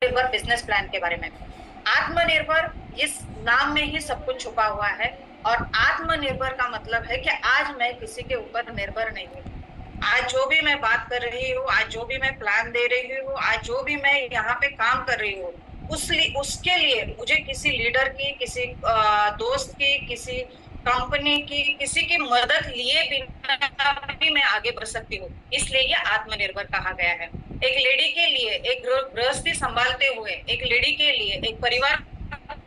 आत्मनिर्भर business plan के बारे में। आत्मनिर्भर इस नाम में ही सब कुछ छुपा हुआ है। और आत्मनिर्भर का मतलब है कि आज मैं किसी के ऊपर निर्भर नहीं हूँ। आज जो भी मैं बात कर रही हूँ, आज जो भी मैं प्लान दे रही हूँ, आज जो भी मैं यहाँ पे काम कर रही हूँ, उसके लिए मुझे किसी लीडर की, किसी दोस्त की, किसी कंपनी की, किसी की मदद लिए बिना भी मैं आगे बढ़ सकती हूँ। इसलिए ये आत्मनिर्भर कहा गया है। एक लेडी के लिए, एक गृहस्थी संभालते हुए, एक लेडी के लिए, एक परिवार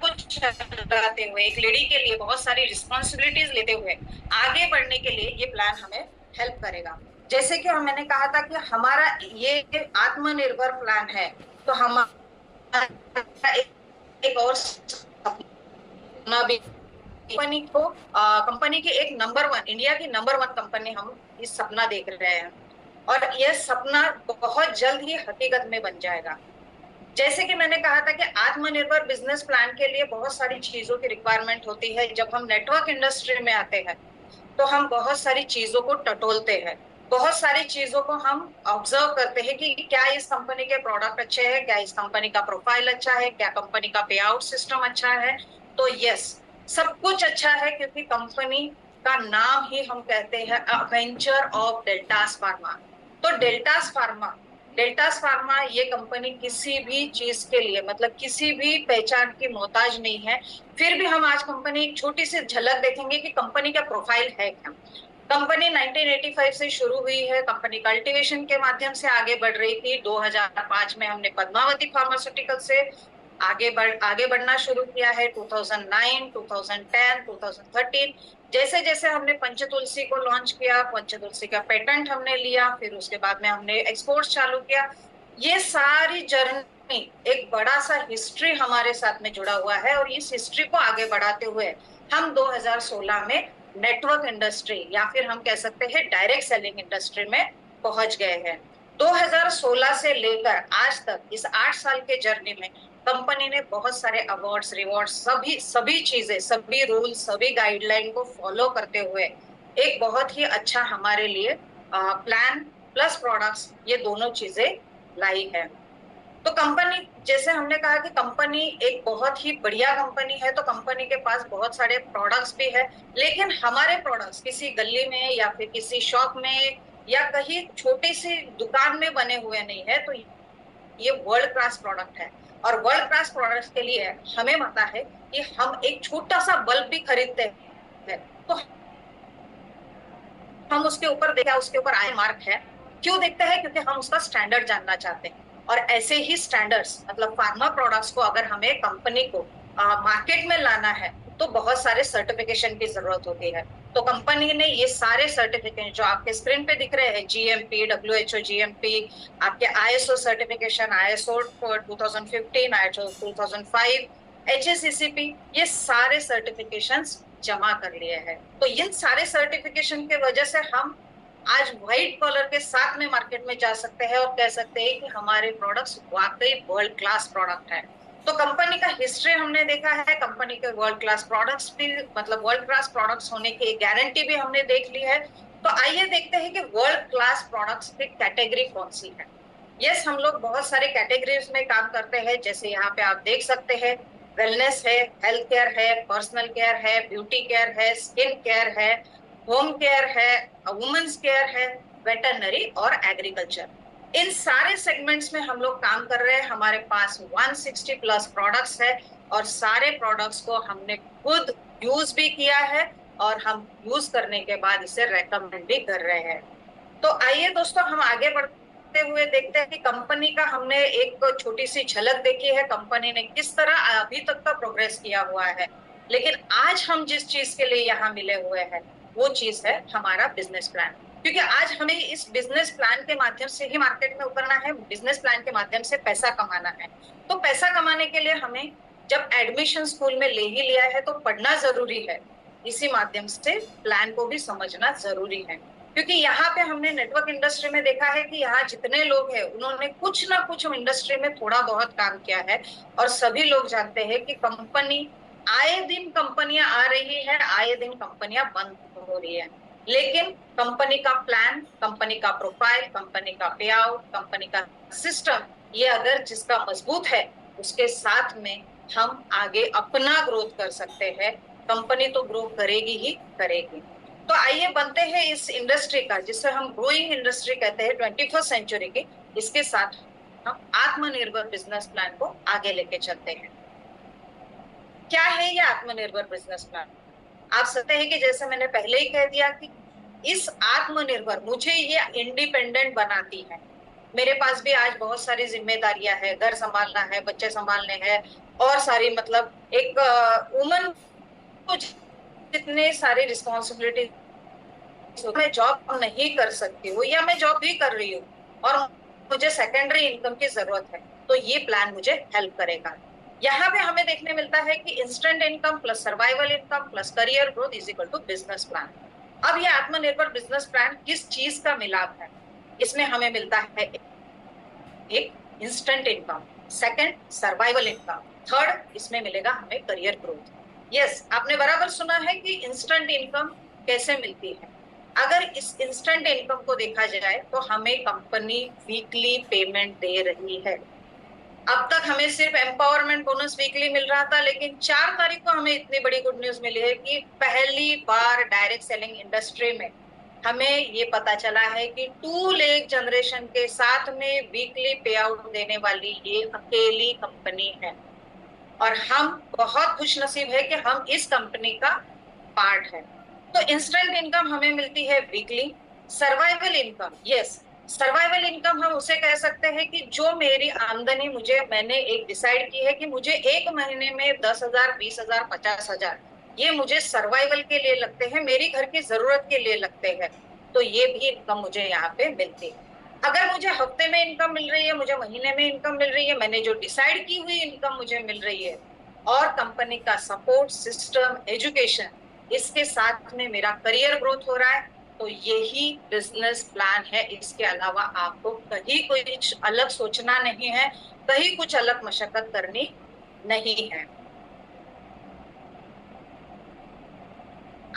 को चलाते हुए, एक लेडी के लिए बहुत सारी रिस्पॉन्सिबिलिटीज लेते हुए आगे बढ़ने के लिए ये प्लान हमें हेल्प करेगा। जैसे कि मैंने कहा था कि हमारा ये आत्मनिर्भर प्लान है, तो हमारा एक और सपना भी, कंपनी को कंपनी की एक नंबर वन, इंडिया की नंबर वन कंपनी हम इस सपना देख रहे हैं। और यह सपना बहुत जल्द ही हकीकत में बन जाएगा। जैसे कि मैंने कहा था कि आत्मनिर्भर बिजनेस प्लान के लिए बहुत सारी चीजों की रिक्वायरमेंट होती है। जब हम नेटवर्क इंडस्ट्री में आते हैं तो हम बहुत सारी चीजों को टटोलते हैं, बहुत सारी चीजों को हम ऑब्जर्व करते हैं कि क्या इस कंपनी के प्रोडक्ट अच्छे हैं, क्या इस कंपनी का प्रोफाइल अच्छा है, क्या कंपनी का पे आउट सिस्टम अच्छा है। तो यस, सब कुछ अच्छा है क्योंकि कंपनी का नाम ही हम कहते हैं वेंचर ऑफ डेल्टास फार्मा। तो डेल्टास फार्मा ये कंपनी किसी भी चीज के लिए, मतलब किसी भी पहचान की मोहताज नहीं है। फिर भी हम आज कंपनी एक छोटी सी झलक देखेंगे कि कंपनी का प्रोफाइल है क्या। कंपनी 1985 से शुरू हुई है। कंपनी कल्टीवेशन के माध्यम से आगे बढ़ रही थी। 2005 में हमने पद्मावती फार्मास्यूटिकल से आगे बढ़ना शुरू किया है। 2009, 2010, 2013 जैसे जैसे हमने पंचतुलसी को लॉन्च किया, पंचतुलसी का पेटेंट हमने लिया, फिर उसके बाद में हमने एक्सपोर्ट चालू किया। ये सारी जर्नी, एक बड़ा सा हिस्ट्री हमारे साथ में जुड़ा हुआ है। और इस हिस्ट्री को आगे बढ़ाते हुए हम 2016 में नेटवर्क इंडस्ट्री, या फिर हम कह सकते हैं डायरेक्ट सेलिंग इंडस्ट्री में पहुंच गए हैं। 2016 से लेकर आज तक इस 8 साल के जर्नी में कंपनी ने बहुत सारे अवार्ड्स, रिवॉर्ड्स, सभी सभी चीजें, सभी रूल, सभी गाइडलाइन को फॉलो करते हुए एक बहुत ही अच्छा हमारे लिए प्लान प्लस प्रोडक्ट्स, ये दोनों चीजें लाई है। तो कंपनी, जैसे हमने कहा कि कंपनी एक बहुत ही बढ़िया कंपनी है, तो कंपनी के पास बहुत सारे प्रोडक्ट्स भी है। लेकिन हमारे प्रोडक्ट्स किसी गली में या फिर किसी शॉप में या कहीं छोटी सी दुकान में बने हुए नहीं है। तो ये वर्ल्ड क्लास प्रोडक्ट है। और वर्ल्ड क्लास प्रोडक्ट्स के लिए हमें पता है कि हम एक छोटा सा बल्ब भी खरीदते हैं तो हम उसके ऊपर देखा, उसके ऊपर आई मार्क है। क्यों देखते हैं? क्योंकि हम उसका स्टैंडर्ड जानना चाहते हैं। और ऐसे ही स्टैंडर्ड्स, मतलब फार्मा प्रोडक्ट्स को अगर हमें कंपनी को मार्केट में लाना है तो बहुत सारे सर्टिफिकेशन की जरूरत होती है। तो कंपनी ने ये सारे सर्टिफिकेशन जो आपके स्क्रीन पे दिख रहे हैं, जीएमपी, डब्ल्यूएचओ जीएमपी, आपके आईएसओ सर्टिफिकेशन, आईएसओ 2015, आईएसओ 2005, एचएससीसीपी, ये सारे सर्टिफिकेशंस जमा कर लिए हैं। तो इन सारे सर्टिफिकेशन के वजह से हम आज व्हाइट कॉलर के साथ में मार्केट में जा सकते हैं और कह सकते हैं कि हमारे प्रोडक्ट्स वाकई वर्ल्ड क्लास प्रोडक्ट है। तो कंपनी का हिस्ट्री हमने देखा है, कंपनी के वर्ल्ड क्लास प्रोडक्ट्स भी, मतलब वर्ल्ड क्लास प्रोडक्ट्स होने की गारंटी भी हमने देख ली है। तो आइए देखते हैं कि वर्ल्ड क्लास प्रोडक्ट्स की कैटेगरी कौन सी है। यस, हम लोग बहुत सारे कैटेगरीज में काम करते हैं। जैसे यहाँ पे आप देख सकते हैं, वेलनेस है, हेल्थ केयर है, पर्सनल केयर है, ब्यूटी केयर है, स्किन केयर है, होम केयर है, वुमेन्स केयर है, वेटरनरी और एग्रीकल्चर। इन सारे सेगमेंट्स में हम लोग काम कर रहे हैं। हमारे पास 160 प्लस प्रोडक्ट्स है और सारे प्रोडक्ट्स को हमने खुद यूज भी किया है और हम यूज करने के बाद इसे रेकमेंड भी कर रहे हैं। तो आइए दोस्तों, हम आगे बढ़ते हुए देखते हैं कि कंपनी का हमने एक छोटी सी झलक देखी है, कंपनी ने किस तरह अभी तक का प्रोग्रेस किया हुआ है। लेकिन आज हम जिस चीज के लिए यहाँ मिले हुए हैं वो चीज है हमारा बिजनेस प्लान। क्योंकि आज हमें इस बिजनेस प्लान के माध्यम से ही मार्केट में उतरना है, बिजनेस प्लान के माध्यम से पैसा कमाना है। तो पैसा कमाने के लिए हमें, जब एडमिशन स्कूल में ले ही लिया है तो पढ़ना जरूरी है, इसी माध्यम से प्लान को भी समझना जरूरी है। क्योंकि यहाँ पे हमने नेटवर्क इंडस्ट्री में देखा है कि यहाँ जितने लोग हैं उन्होंने कुछ ना कुछ इंडस्ट्री में थोड़ा बहुत काम किया है। और सभी लोग जानते हैं कि कंपनी, आए दिन कंपनियां आ रही है, आए दिन कंपनियां बंद हो रही है। लेकिन कंपनी का प्लान, कंपनी का प्रोफाइल, कंपनी का पे आउट, कंपनी का सिस्टम, ये अगर जिसका मजबूत है उसके साथ में हम आगे अपना ग्रोथ कर सकते हैं, कंपनी तो ग्रो करेगी ही करेगी। तो आइए बनते हैं इस इंडस्ट्री का, जिसे हम ग्रोइंग इंडस्ट्री कहते हैं 21st सेंचुरी की, इसके साथ हम आत्मनिर्भर बिजनेस प्लान को आगे लेके चलते हैं। क्या है ये आत्मनिर्भर बिजनेस प्लान? आप सकते हैं कि जैसे मैंने पहले ही कह दिया कि इस आत्मनिर्भर मुझे ये इंडिपेंडेंट बनाती है। मेरे पास भी आज बहुत सारी जिम्मेदारियां है, घर संभालना है, बच्चे संभालने हैं, और सारी मतलब एक वुमन को जितने सारी रिस्पॉन्सिबिलिटी, मैं जॉब नहीं कर सकती हूँ या मैं जॉब भी कर रही हूँ और मुझे सेकेंडरी इनकम की जरूरत है, तो ये प्लान मुझे हेल्प करेगा। यहाँ पे हमें देखने मिलता है कि instant income plus survival income plus career growth is equal to business plan. अब ये आत्मनिर्भर बिजनेस प्लान किस चीज का मिलाप है? इसमें हमें मिलता है एक instant income, second survival income, third इसमें मिलेगा हमें करियर ग्रोथ। यस, आपने बराबर सुना है कि इंस्टेंट इनकम कैसे मिलती है। अगर इस इंस्टेंट इनकम को देखा जाए तो हमें कंपनी वीकली पेमेंट दे रही है। अब तक हमें सिर्फ एम्पावरमेंट बोनस वीकली मिल रहा था, लेकिन 4 तारीख को हमें इतनी बड़ी गुड न्यूज मिली है कि पहली बार डायरेक्ट सेलिंग इंडस्ट्री में हमें ये पता चला है कि 2 लाख जनरेशन के साथ में वीकली पे आउट देने वाली ये अकेली कंपनी है, और हम बहुत खुशनसीब है कि हम इस कंपनी का पार्ट है। तो इंस्टेंट इनकम हमें मिलती है weekly. Survival income, yes, survival income हम उसे कह सकते हैं कि जो मेरी आमदनी मैंने एक डिसाइड की है कि मुझे एक महीने में 10,000, 20,000, 50,000 ये मुझे सर्वाइवल के लिए लगते हैं, मेरी घर की जरूरत के लिए लगते हैं, तो ये भी इनकम मुझे यहाँ पे मिलती है। अगर मुझे हफ्ते में इनकम मिल रही है, मुझे महीने में इनकम मिल रही है, मैंने जो डिसाइड की हुई इनकम मुझे मिल रही है, और कंपनी का सपोर्ट सिस्टम, एजुकेशन, इसके साथ में मेरा करियर ग्रोथ हो रहा है, तो यही बिजनेस प्लान है। इसके अलावा आपको कहीं कुछ अलग सोचना नहीं है, कहीं कुछ अलग मशक्कत करनी नहीं है।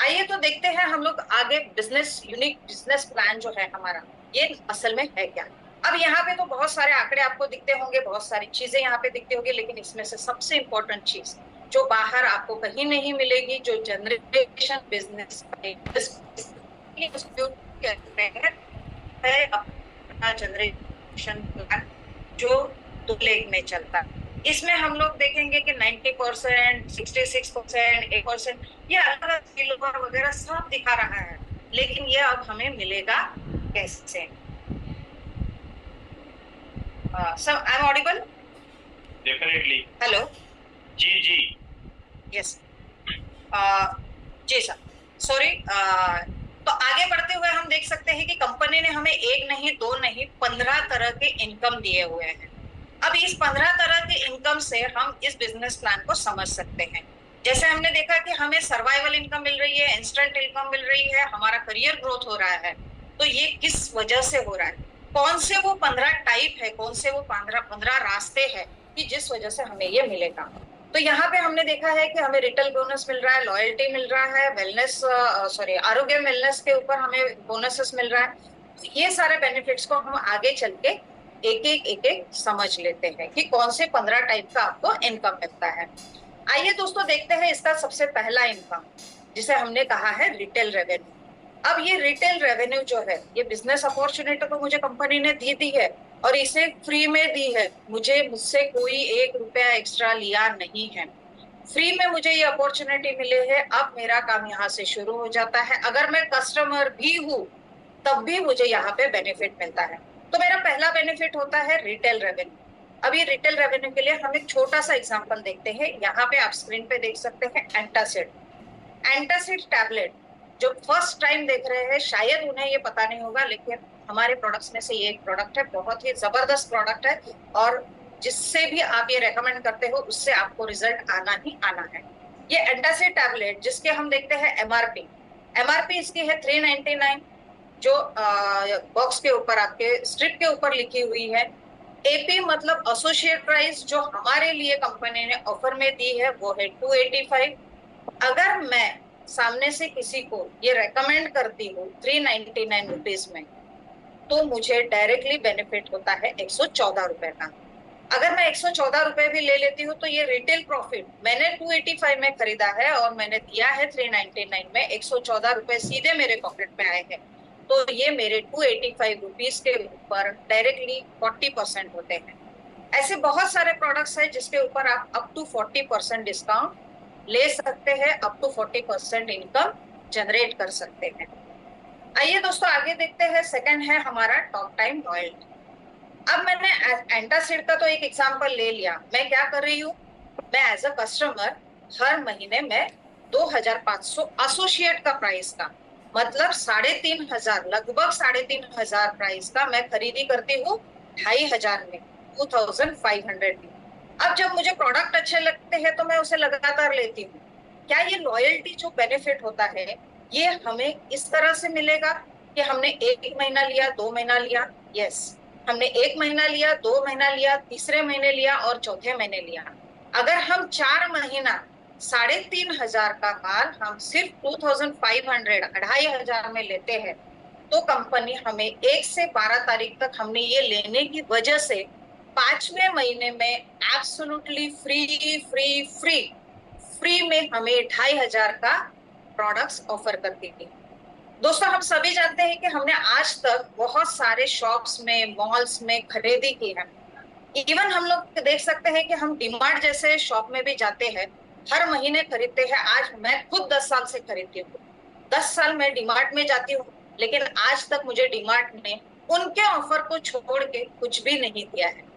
आइए तो देखते हैं हम लोग आगे बिजनेस यूनिक बिजनेस प्लान जो है हमारा, ये असल में है क्या। अब यहाँ पे तो बहुत सारे आंकड़े आपको दिखते होंगे, बहुत सारी चीजें यहाँ पे दिखती होंगी, लेकिन इसमें से सबसे इंपॉर्टेंट चीज जो बाहर आपको कहीं नहीं मिलेगी, जो जनरेशन बिजनेस है अपना जनरेशन प्लान जो 2 लेग में चलता है। इसमें हम लोग देखेंगे कि 90%, 66%, 8%, ये अलग अलग किलोवाट वगैरह सब दिखा रहा है, लेकिन ये अब हमें मिलेगा कैसे? Sir, I am audible? Definitely. Hello. जी जी। यस। जी सर, सॉरी। तो आगे बढ़ते हुए हम देख सकते हैं कि कंपनी ने हमें एक नहीं, दो नहीं, 15 तरह के इनकम दिए हुए हैं। अब इस 15 तरह के इनकम से हम इस बिजनेस प्लान को समझ सकते हैं। जैसे हमने देखा कि हमें सर्वाइवल इनकम मिल रही है, इंस्टेंट इनकम मिल रही है, हमारा करियर ग्रोथ हो रहा है, तो ये किस वजह से हो रहा है? कौन से वो 15 टाइप है, कौन से वो 15 रास्ते हैं कि जिस वजह से हमें ये मिलेगा? तो यहाँ पे हमने देखा है कि हमें रिटेल बोनस मिल रहा है, लॉयल्टी मिल रहा है, वेलनेस सॉरी आरोग्य वेलनेस के ऊपर हमें बोनसेस मिल रहा है। ये सारे बेनिफिट्स को हम आगे चल के एक एक समझ लेते हैं कि कौन से 15 टाइप का आपको इनकम मिलता है। आइए दोस्तों देखते हैं इसका सबसे पहला इनकम, जिसे हमने कहा है रिटेल रेवेन्यू। अब ये रिटेल रेवेन्यू जो है, ये बिजनेस अपॉर्चुनिटी तो मुझे कंपनी ने दी है, और इसे फ्री में दी है, मुझसे कोई 1 रुपया एक्स्ट्रा लिया नहीं है, फ्री में मुझे ये अपॉर्चुनिटी मिले है। अब मेरा काम यहाँ से शुरू हो जाता है। अगर मैं कस्टमर भी हूँ तब भी मुझे यहाँ पे बेनिफिट मिलता है। तो मेरा पहला बेनिफिट होता है रिटेल रेवेन्यू। अब ये रिटेल रेवेन्यू के लिए हम एक छोटा सा एग्जांपल देखते हैं। यहाँ पे आप स्क्रीन पे देख सकते हैं एंटासिड। एंटासिड टैबलेट जो फर्स्ट टाइम देख रहे हैं शायद उन्हें ये पता नहीं होगा, लेकिन हमारे प्रोडक्ट्स में से ये एक प्रोडक्ट है, बहुत ही जबरदस्त प्रोडक्ट है, और जिससे भी आप ये रेकमेंड करते हो उससे आपको रिजल्ट आना ही आना है। ये एंटासिड टैबलेट जिसके हम देखते हैं एमआरपी, एमआरपी इसकी है 399, जो बॉक्स के ऊपर आपके स्ट्रिप के ऊपर लिखी हुई है। एपी मतलब एसोसिएट प्राइस जो हमारे लिए कंपनी ने ऑफर में दी है वो है 285। अगर मैं सामने से किसी को ये रेकमेंड करती हूँ 399 रुपीज में, तो मुझे डायरेक्टली बेनिफिट होता है 114 रुपए का। अगर मैं 114 रुपए भी ले लेती हूँ तो ये रिटेल प्रॉफिट, मैंने 285 में खरीदा है और मैंने दिया है 399 में, 114 रुपए सीधे मेरे पॉकेट में आए हैं। तो ये मेरे 285 रुपीज के ऊपर डायरेक्टली 40% होते हैं। ऐसे बहुत सारे प्रोडक्ट्स हैं जिसके ऊपर आप अप टू 40% डिस्काउंट ले सकते हैं, अप टू 40% इनकम जनरेट कर सकते हैं। आइए दोस्तों आगे देखते हैं। सेकंड है हमारा टॉक टाइम लॉयल्टी। अब मैंने एंटासिड का तो एक एग्जांपल ले लिया। मैं क्या कर रही हूँ, मैं एज अ कस्टमर हर महीने में 2500 एसोसिएट का प्राइस का, मतलब 3500, लगभग 3500 प्राइस का मैं खरीदी करती हूँ 2500 में, 2500 में। अब जब मुझे प्रोडक्ट अच्छे लगते हैं तो मैं उसे लगातार लेती हूँ। क्या ये लॉयल्टी जो बेनिफिट होता है ये हमें इस तरह से मिलेगा कि हमने 1 महीना लिया, 2 महीना लिया? यस, हमने 1 महीना लिया, 2 महीना लिया, तीसरे महीने लिया और चौथे महीने लिया। अगर हम 4 महीना 3500 का माल हम सिर्फ 2500, 2500 में लेते हैं तो कंपनी हमें 1 से 12 तारीख तक हमने ये लेने की वजह से 5वें महीने में absolutely free free free free में हमें 2500 का प्रोडक्ट्स ऑफर करती थी। दोस्तों हम सभी जानते हैं कि हमने आज तक बहुत सारे शॉप्स में, मॉल्स में खरीदी की है। इवन हम लोग देख सकते हैं कि हम डीमार्ट जैसे शॉप में भी जाते हैं, हर महीने खरीदते हैं। आज मैं खुद 10 साल से खरीदती हूँ, 10 साल मैं डीमार्ट में जाती हूँ, लेकिन आज तक मुझे डीमार्ट ने उनके ऑफर को छोड़ के कुछ भी नहीं दिया है।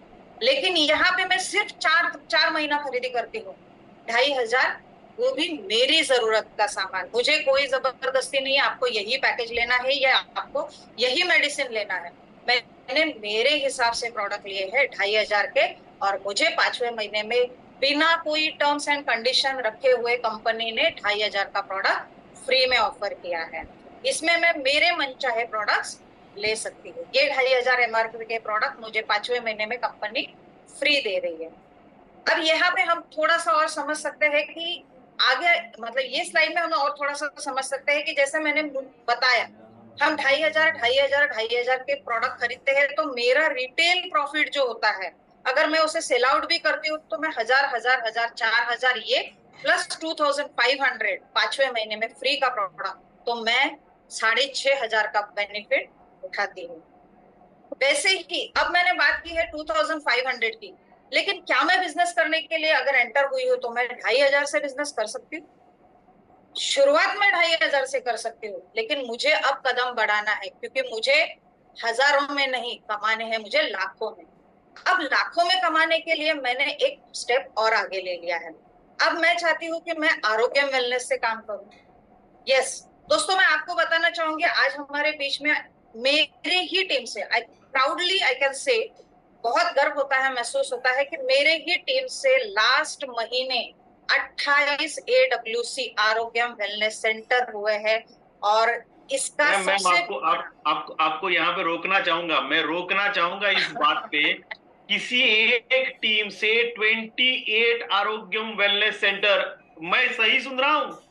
लेकिन यहाँ पे मैं सिर्फ 4 महीना खरीदी करती हूँ, 2500, वो भी मेरी जरूरत का सामान। मुझे कोई जबरदस्ती नहीं है आपको यही पैकेज लेना है या आपको यही मेडिसिन लेना है। मैंने मेरे हिसाब से प्रोडक्ट लिए हैं 2500 के, और मुझे 5वें महीने में बिना कोई टर्म्स एंड कंडीशन रखे हुए कंपनी ने 2500 का प्रोडक्ट फ्री में ऑफर किया है। इसमें मैं मेरे मन चाहे प्रोडक्ट्स ले सकती हूँ। ये 2500 एमआरपी के प्रोडक्ट मुझे 5वें महीने में कंपनी फ्री दे रही है। अब यहाँ पे हम थोड़ा सा और समझ सकते हैं कि आगे, मतलब ये स्लाइड में हम और थोड़ा सा समझ सकते हैं कि जैसे मैंने बताया हम 2500 के प्रोडक्ट खरीदते हैं तो मेरा रिटेल प्रॉफिट जो होता है, अगर मैं उसे सेल आउट भी करती हूँ तो मैं 1000, 4000 ये प्लस 2500 5वें महीने में फ्री का प्रोडक्ट, तो मैं 6500 का बेनिफिट उठाती हूँ। वैसे ही अब मैंने बात की है 2500 की, लेकिन क्या मैं बिजनेस करने के लिए अगर एंटर हुई हूँ तो मैं 2500 से बिजनेस कर सकती हूँ? शुरुआत में 2500 से कर सकती हूँ, लेकिन मुझे अब कदम बढ़ाना है क्योंकि मुझे हजारों में नहीं कमाने हैं, मुझे लाखों में। अब लाखों में कमाने के लिए मैंने एक स्टेप और आगे ले लिया है। अब मैं चाहती हूँ कि मैं आरोग्य वेलनेस से काम करूँ। यस दोस्तों, मैं आपको बताना चाहूंगी आज हमारे बीच में मेरे ही टीम से, आई प्राउडली आई कैन से, बहुत गर्व होता है, महसूस होता है कि मेरे ही टीम से लास्ट महीने 28 AWC आरोग्य वेलनेस सेंटर हुए हैं। और इसका मैम आपको यहाँ पे रोकना चाहूंगा, मैं रोकना चाहूंगा इस बात पे। किसी एक टीम से 28 आरोग्यम वेलनेस सेंटर, मैं सही सुन रहा हूँ?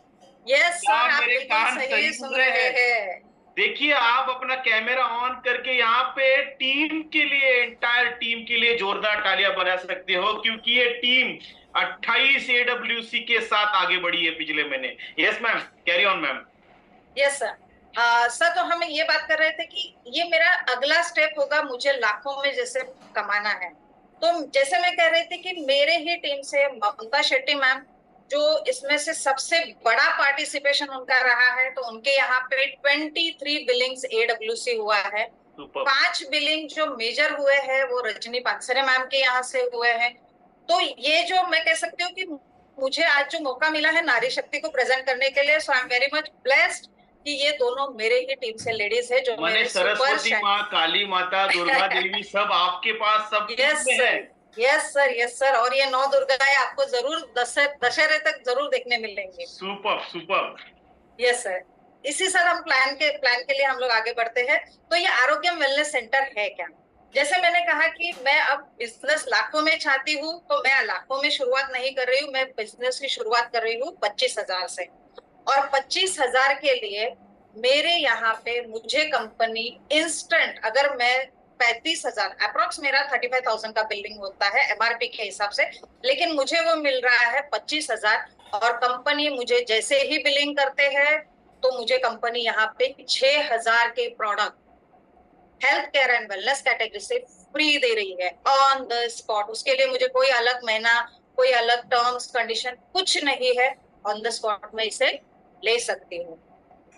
यस सर, आप मेरे कान सही सुन रहे हैं। देखिए आप अपना कैमरा ऑन करके यहाँ पे टीम के लिए, एंटायर टीम के लिए जोरदार तालियां बजा सकते हो, क्योंकि ये टीम 28 AWC के साथ आगे बढ़ी है पिछले महीने। Yes ma'am, carry on ma'am. Yes sir. Sir तो हम ये बात कर रहे थे कि ये मेरा अगला स्टेप होगा, मुझे लाखों में जैसे कमाना है। तो जैसे मैं कह रही थी कि मेरे ही टीम से ममता शेट्टी मैम, जो इसमें से सबसे बड़ा पार्टिसिपेशन उनका रहा है, तो उनके यहाँ पे 23 बिलिंग्स AWC हुआ है। 5 बिलिंग जो मेजर हुए हैं वो रजनी पानसरे मैम के यहाँ से हुए हैं। तो ये जो मैं कह सकती हूँ कि मुझे आज जो मौका मिला है नारी शक्ति को प्रेजेंट करने के लिए, so I am very much blessed कि ये दोनों मेरे ही टीम से लेडीज है जो मेरे सरस्वती माँ, काली माता, दुर्गा देवी सब आपके पास, सब yes sir, yes sir, yes sir. और ये 9 दुर्गाएं आपको जरूर दशहरे तक जरूर देखने मिलेंगे। Super super. Yes sir. इसी साथ हम प्लान के लिए हम लोग आगे बढ़ते हैं। तो ये आरोग्य वेलनेस सेंटर है क्या? जैसे मैंने कहा कि मैं अब बिजनेस लाखों में चाहती हूँ, तो मैं लाखों में शुरुआत नहीं कर रही हूँ, मैं बिजनेस की शुरुआत कर रही हूँ 25,000 से। और 25,000 के लिए मेरे यहाँ पे मुझे कंपनी इंस्टेंट, अगर मैं 35,000 अप्रोक्स मेरा 35,000 का बिलिंग होता है एमआरपी के हिसाब से, लेकिन मुझे वो मिल रहा है 25,000। और कंपनी मुझे जैसे ही बिलिंग करते हैं तो मुझे कंपनी यहाँ पे 6,000 के product health care and wellness category से फ्री दे रही है ऑन द स्पॉट। उसके लिए मुझे कोई अलग महीना, कोई अलग टर्म्स कंडीशन कुछ नहीं है, ऑन द स्पॉट में इसे ले सकती हूँ।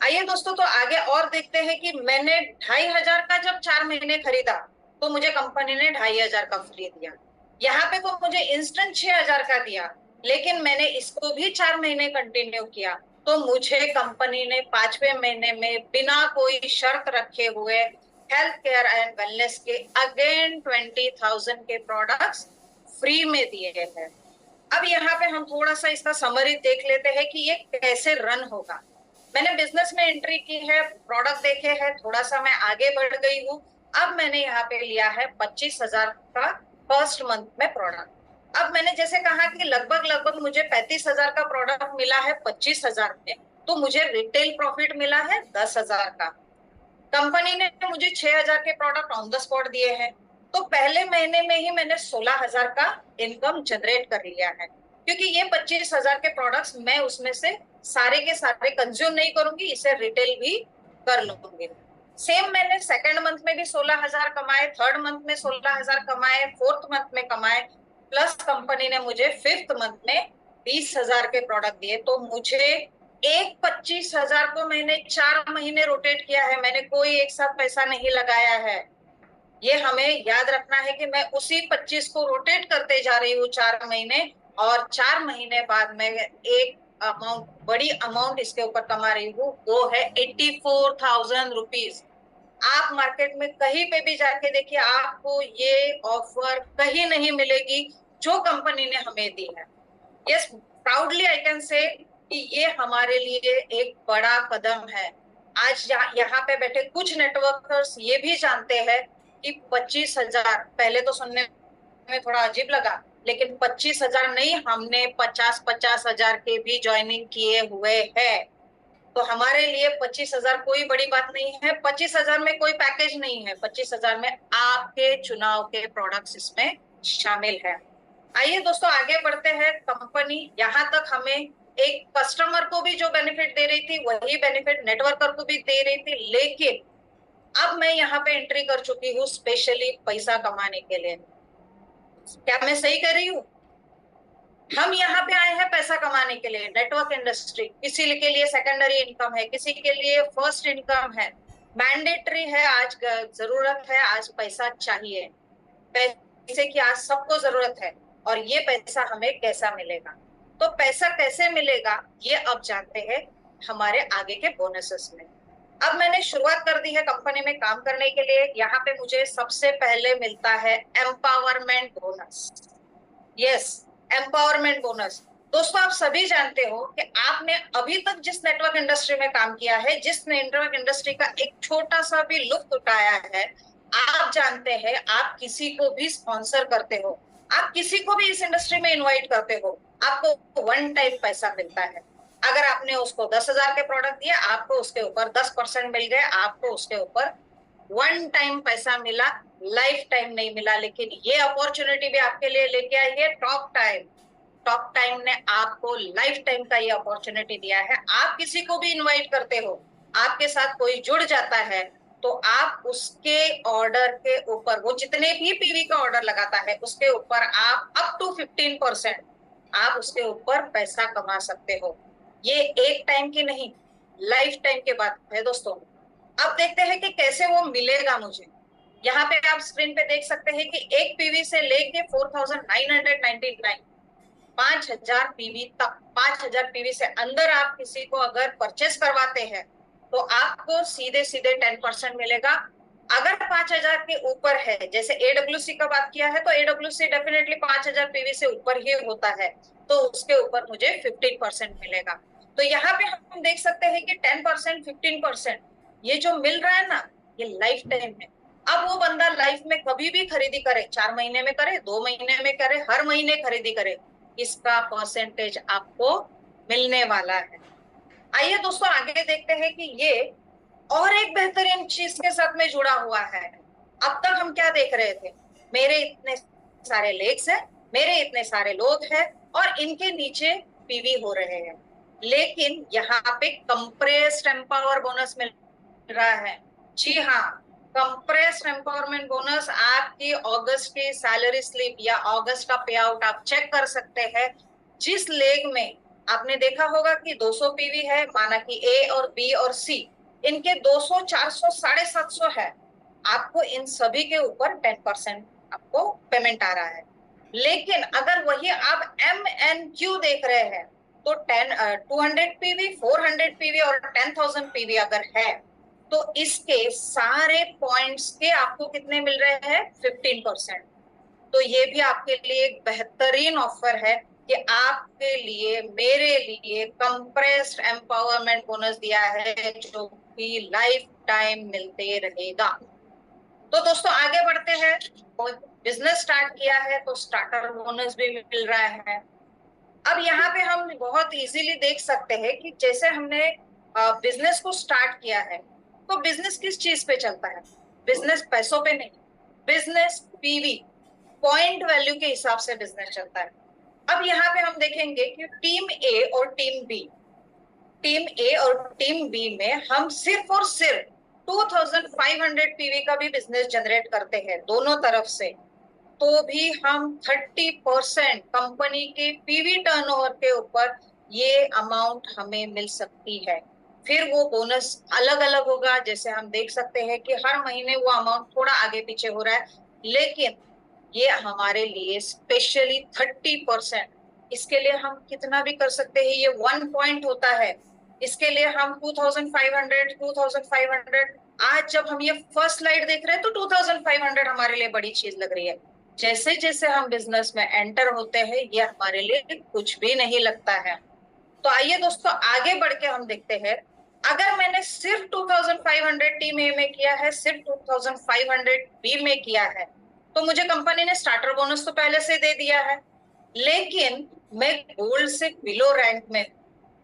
आइए दोस्तों, तो आगे और देखते हैं कि मैंने 2,500 का जब 4 महीने खरीदा तो मुझे कंपनी ने 2,500 का फ्री दिया। यहाँ पे तो मुझे इंस्टेंट 6,000 का दिया, लेकिन मैंने इसको भी 4 महीने कंटिन्यू किया तो मुझे कंपनी ने 5वें महीने में बिना कोई शर्त रखे हुए हेल्थ केयर एंड वेलनेस के अगेन 20,000 के प्रोडक्ट्स फ्री में दिए हैं। अब यहाँ पे हम थोड़ा सा इसका समरी देख लेते हैं कि ये कैसे रन होगा। मैंने बिजनेस में एंट्री की है, प्रोडक्ट देखे हैं, थोड़ा सा मैं आगे बढ़ गई हूँ। अब मैंने यहाँ पे लिया है 25,000 का फर्स्ट मंथ में प्रोडक्ट। अब मैंने जैसे कहा कि लगभग लगभग मुझे 35,000 का प्रोडक्ट मिला है 25,000 में, तो मुझे रिटेल प्रॉफिट मिला है 10,000 का। कंपनी ने मुझे 6,000 के प्रोडक्ट ऑन द स्पॉट दिए हैं, तो पहले महीने में ही मैंने 16,000 का इनकम जनरेट कर लिया है, क्योंकि ये 25,000 के प्रोडक्ट्स मैं उसमें से सारे के सारे कंज्यूम नहीं करूंगी, इसे रिटेल भी कर लूंगी। सेम मैंने सेकंड मंथ में भी 16,000 कमाए, थर्ड मंथ में 16,000 कमाए, फोर्थ मंथ में कमाए, प्लस कंपनी ने मुझे फिफ्थ मंथ में 20,000 के प्रोडक्ट दिए। तो मुझे एक 25,000 को मैंने 4 महीने रोटेट किया है, मैंने कोई एक साथ पैसा नहीं लगाया है। ये हमें याद रखना है कि मैं उसी 25 को रोटेट करते जा रही हूँ 4 महीने, और 4 महीने बाद मैं एक अमाउंट, बड़ी अमाउंट इसके ऊपर कमा रही हूँ, वो है 84,000 रुपीज। आप मार्केट में कहीं पे भी जाके देखिए, आपको ये ऑफर कहीं नहीं मिलेगी जो कंपनी ने हमें दी है। Yes, proudly I can say कि ये हमारे लिए एक बड़ा कदम है। आज यहाँ पे बैठे कुछ नेटवर्कर्स ये भी जानते हैं कि 25,000, पहले तो सुनने में थोड़ा अजीब लगा, लेकिन 25,000 नहीं, हमने 50,000 के भी ज्वाइनिंग किए हुए हैं। तो हमारे लिए 25,000 कोई बड़ी बात नहीं है। 25,000 में कोई पैकेज नहीं है, 25,000 में आपके चुनाव के प्रोडक्ट्स इसमें शामिल है। आइए दोस्तों, आगे बढ़ते हैं। कंपनी यहाँ तक हमें एक कस्टमर को भी जो बेनिफिट दे रही थी वही बेनिफिट नेटवर्कर को भी दे रही थी, लेकिन अब मैं यहाँ पे एंट्री कर चुकी हूँ स्पेशली पैसा कमाने के लिए। क्या मैं सही कर रही हूँ? हम यहाँ पे आए हैं पैसा कमाने के लिए। नेटवर्क इंडस्ट्री किसी के लिए सेकेंडरी इनकम है, किसी के लिए फर्स्ट इनकम है, मैंडेटरी है, आज जरूरत है, आज पैसा चाहिए, पैसे की आज सबको जरूरत है। और ये पैसा हमें कैसा मिलेगा? तो पैसा कैसे मिलेगा ये अब जानते हैं हमारे आगे के बोनसेस में। अब मैंने शुरुआत कर दी है कंपनी में काम करने के लिए। यहाँ पे मुझे सबसे पहले मिलता है empowerment bonus. Yes, empowerment bonus. दोस्तों, आप सभी जानते हो कि आपने अभी तक जिस नेटवर्क इंडस्ट्री में काम किया है, जिस नेटवर्क इंडस्ट्री का एक छोटा सा भी लुत्फ उठाया है, आप जानते हैं आप किसी को भी स्पॉन्सर करते हो, आप किसी को भी इस इंडस्ट्री में इनवाइट करते हो, आपको वन टाइम पैसा मिलता है। अगर आपने उसको 10,000 के प्रोडक्ट दिए, आपको उसके ऊपर 10% मिल गए, आपको उसके ऊपर वन टाइम पैसा मिला, लाइफ टाइम नहीं मिला। लेकिन ये अपॉर्चुनिटी भी आपके लिए लेके आई है टॉप टाइम। टॉप टाइम ने आपको लाइफ टाइम का ये अपॉर्चुनिटी दिया है। आप किसी को भी इनवाइट करते हो, आपके साथ कोई जुड़ जाता है, तो आप उसके ऑर्डर के ऊपर, वो जितने भी पीवी का ऑर्डर लगाता है उसके ऊपर आप अप टू 15% आप उसके ऊपर पैसा कमा सकते हो। ये एक टाइम की नहीं, लाइफ टाइम के बात है दोस्तों। अब देखते हैं कि कैसे वो मिलेगा मुझे। यहाँ पे आप स्क्रीन पे देख सकते हैं कि एक पीवी से लेके 4,999, 5,000 पीवी तक, 5,000 पीवी से अंदर आप किसी को अगर परचेस करवाते हैं तो आपको सीधे सीधे 10% मिलेगा। अगर 5,000 के ऊपर है, जैसे एडब्ल्यूसी का बात किया है, तो एडब्ल्यूसी डेफिनेटली 5,000 पीवी से ऊपर ही होता है, तो उसके ऊपर मुझे 15% मिलेगा। तो यहाँ पे हम देख सकते हैं कि 10%, 15% ये जो मिल रहा है ना, ये लाइफ टाइम है। अब वो बंदा लाइफ में कभी भी खरीदी करे, 4 महीने में करे, 2 महीने में करे, हर महीने खरीदी करे, इसका परसेंटेज आपको मिलने वाला है। आइए दोस्तों, आगे देखते हैं कि ये और एक बेहतरीन चीज के साथ में जुड़ा हुआ है। अब तक हम क्या देख रहे थे, मेरे इतने सारे लेग्स हैं, मेरे इतने सारे लोग हैं और इनके नीचे पीवी हो रहे हैं, लेकिन यहाँ पे कंप्रेस्ड एम्पावर बोनस मिल रहा है। जी हाँ, कंप्रेस्ड एम्पावरमेंट बोनस आपकी अगस्त की सैलरी स्लिप या अगस्त का पे आउट आप चेक कर सकते हैं। जिस लेग में आपने देखा होगा कि 200 पीवी है, माना कि ए और बी और सी, इनके 200, 400, 750 है, आपको इन सभी के ऊपर 10% आपको पेमेंट आ रहा है। लेकिन अगर वही आप एम एन क्यू देख रहे हैं तो 200 पीवी, 400 पीवी और 10,000 पीवी अगर है तो इसके सारे पॉइंट्स के आपको कितने मिल रहे हैं, 15%। तो ये भी आपके लिए एक बेहतरीन ऑफर है कि आपके लिए, मेरे लिए कंप्रेस्ड एम्पावरमेंट बोनस दिया है जो कि लाइफ टाइम मिलते रहेगा। तो दोस्तों आगे बढ़ते हैं। बिजनेस स्टार्ट किया है तो स्टार्टर बोनस भी मिल रहा है। अब यहाँ पे हम बहुत इजीली देख सकते हैं कि जैसे हमने बिजनेस को स्टार्ट किया है तो बिजनेस किस चीज पे चलता है, बिजनेस पैसों पे नहीं, बिजनेस पीवी, पॉइंट वैल्यू के हिसाब से बिजनेस चलता है। अब यहाँ पे हम देखेंगे कि टीम ए और टीम बी, टीम ए और टीम बी में हम सिर्फ और सिर्फ 2500 पीवी का भी बिजनेस जनरेट करते हैं दोनों तरफ से, तो भी हम 30% कंपनी के पीवी टर्नओवर के ऊपर ये अमाउंट हमें मिल सकती है। फिर वो बोनस अलग अलग होगा, जैसे हम देख सकते हैं कि हर महीने वो अमाउंट थोड़ा आगे पीछे हो रहा है, लेकिन ये हमारे लिए स्पेशली 30%। इसके लिए हम कितना भी कर सकते हैं, ये 1 पॉइंट होता है, इसके लिए हम 2500 आज जब हम ये फर्स्ट स्लाइड देख रहे हैं तो 2500 हमारे लिए बड़ी चीज लग रही है। जैसे जैसे हम बिजनेस में एंटर होते हैं ये हमारे लिए कुछ भी नहीं लगता है। तो आइए दोस्तों आगे बढ़ के हम देखते हैं, अगर मैंने सिर्फ 2500 टीम ए में किया है, सिर्फ 2500 बी में किया है, तो मुझे कंपनी ने स्टार्टर बोनस तो पहले से दे दिया है, लेकिन मैं गोल्ड से बिलो रैंक में,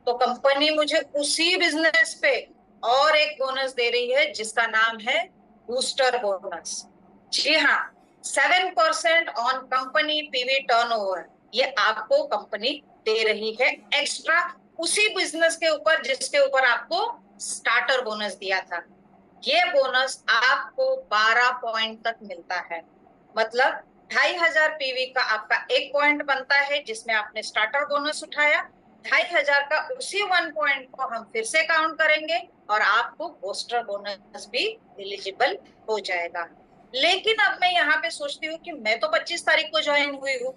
तो कंपनी मुझे उसी बिजनेस पे और एक बोनस दे रही है जिसका नाम है बूस्टर बोनस। जी हाँ, 7% ऑन कंपनी पीवी टर्नओवर, ये आपको कंपनी दे रही है एक्स्ट्रा उसी बिजनेस के ऊपर जिसके ऊपर आपको स्टार्टर बोनस दिया था। ये बोनस आपको 12 पॉइंट तक मिलता है, मतलब 2500 पीवी का आपका 1 पॉइंट बनता है जिसमें आपने स्टार्टर बोनस उठाया, 2500 का उसी 1 पॉइंट को हम फिर से काउंट करेंगे और आपको बूस्टर बोनस भी एलिजिबल हो जाएगा। लेकिन अब मैं यहाँ पे सोचती हूँ कि मैं तो 25 तारीख को ज्वाइन हुई हूँ,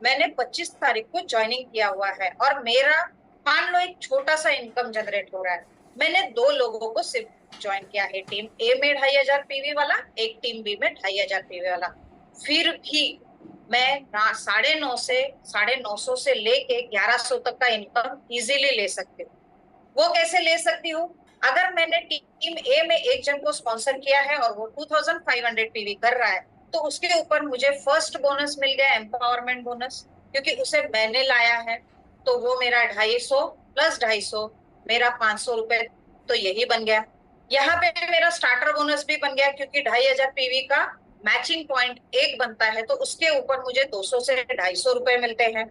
मैंने 25 तारीख को ज्वाइनिंग किया हुआ है और मेरा मान लो एक छोटा सा इनकम जनरेट हो रहा है, मैंने 2 लोगों को सिर्फ ज्वाइन किया है, टीम ए में 2500 पीवी वाला, एक टीम बी में 2500 पीवी वाला। फिर भी मैं 950 से लेके 1100 तक का इनकम इजीली ले सकती हूँ। वो कैसे ले सकती हूँ, अगर मैंने टीम ए में एक जन को स्पॉन्सर किया है और वो 2500 पीवी कर रहा है, तो उसके ऊपर मुझे फर्स्ट बोनस मिल गया एम्पावरमेंट बोनस, क्योंकि उसे मैंने लाया है, तो वो मेरा 250 प्लस 250 मेरा 500 रुपए तो यही बन गया। यहाँ पे मेरा स्टार्टर बोनस भी बन गया क्योंकि 2500 पीवी का मैचिंग पॉइंट 1 बनता है, तो उसके ऊपर मुझे 200 से 250 रुपए मिलते हैं।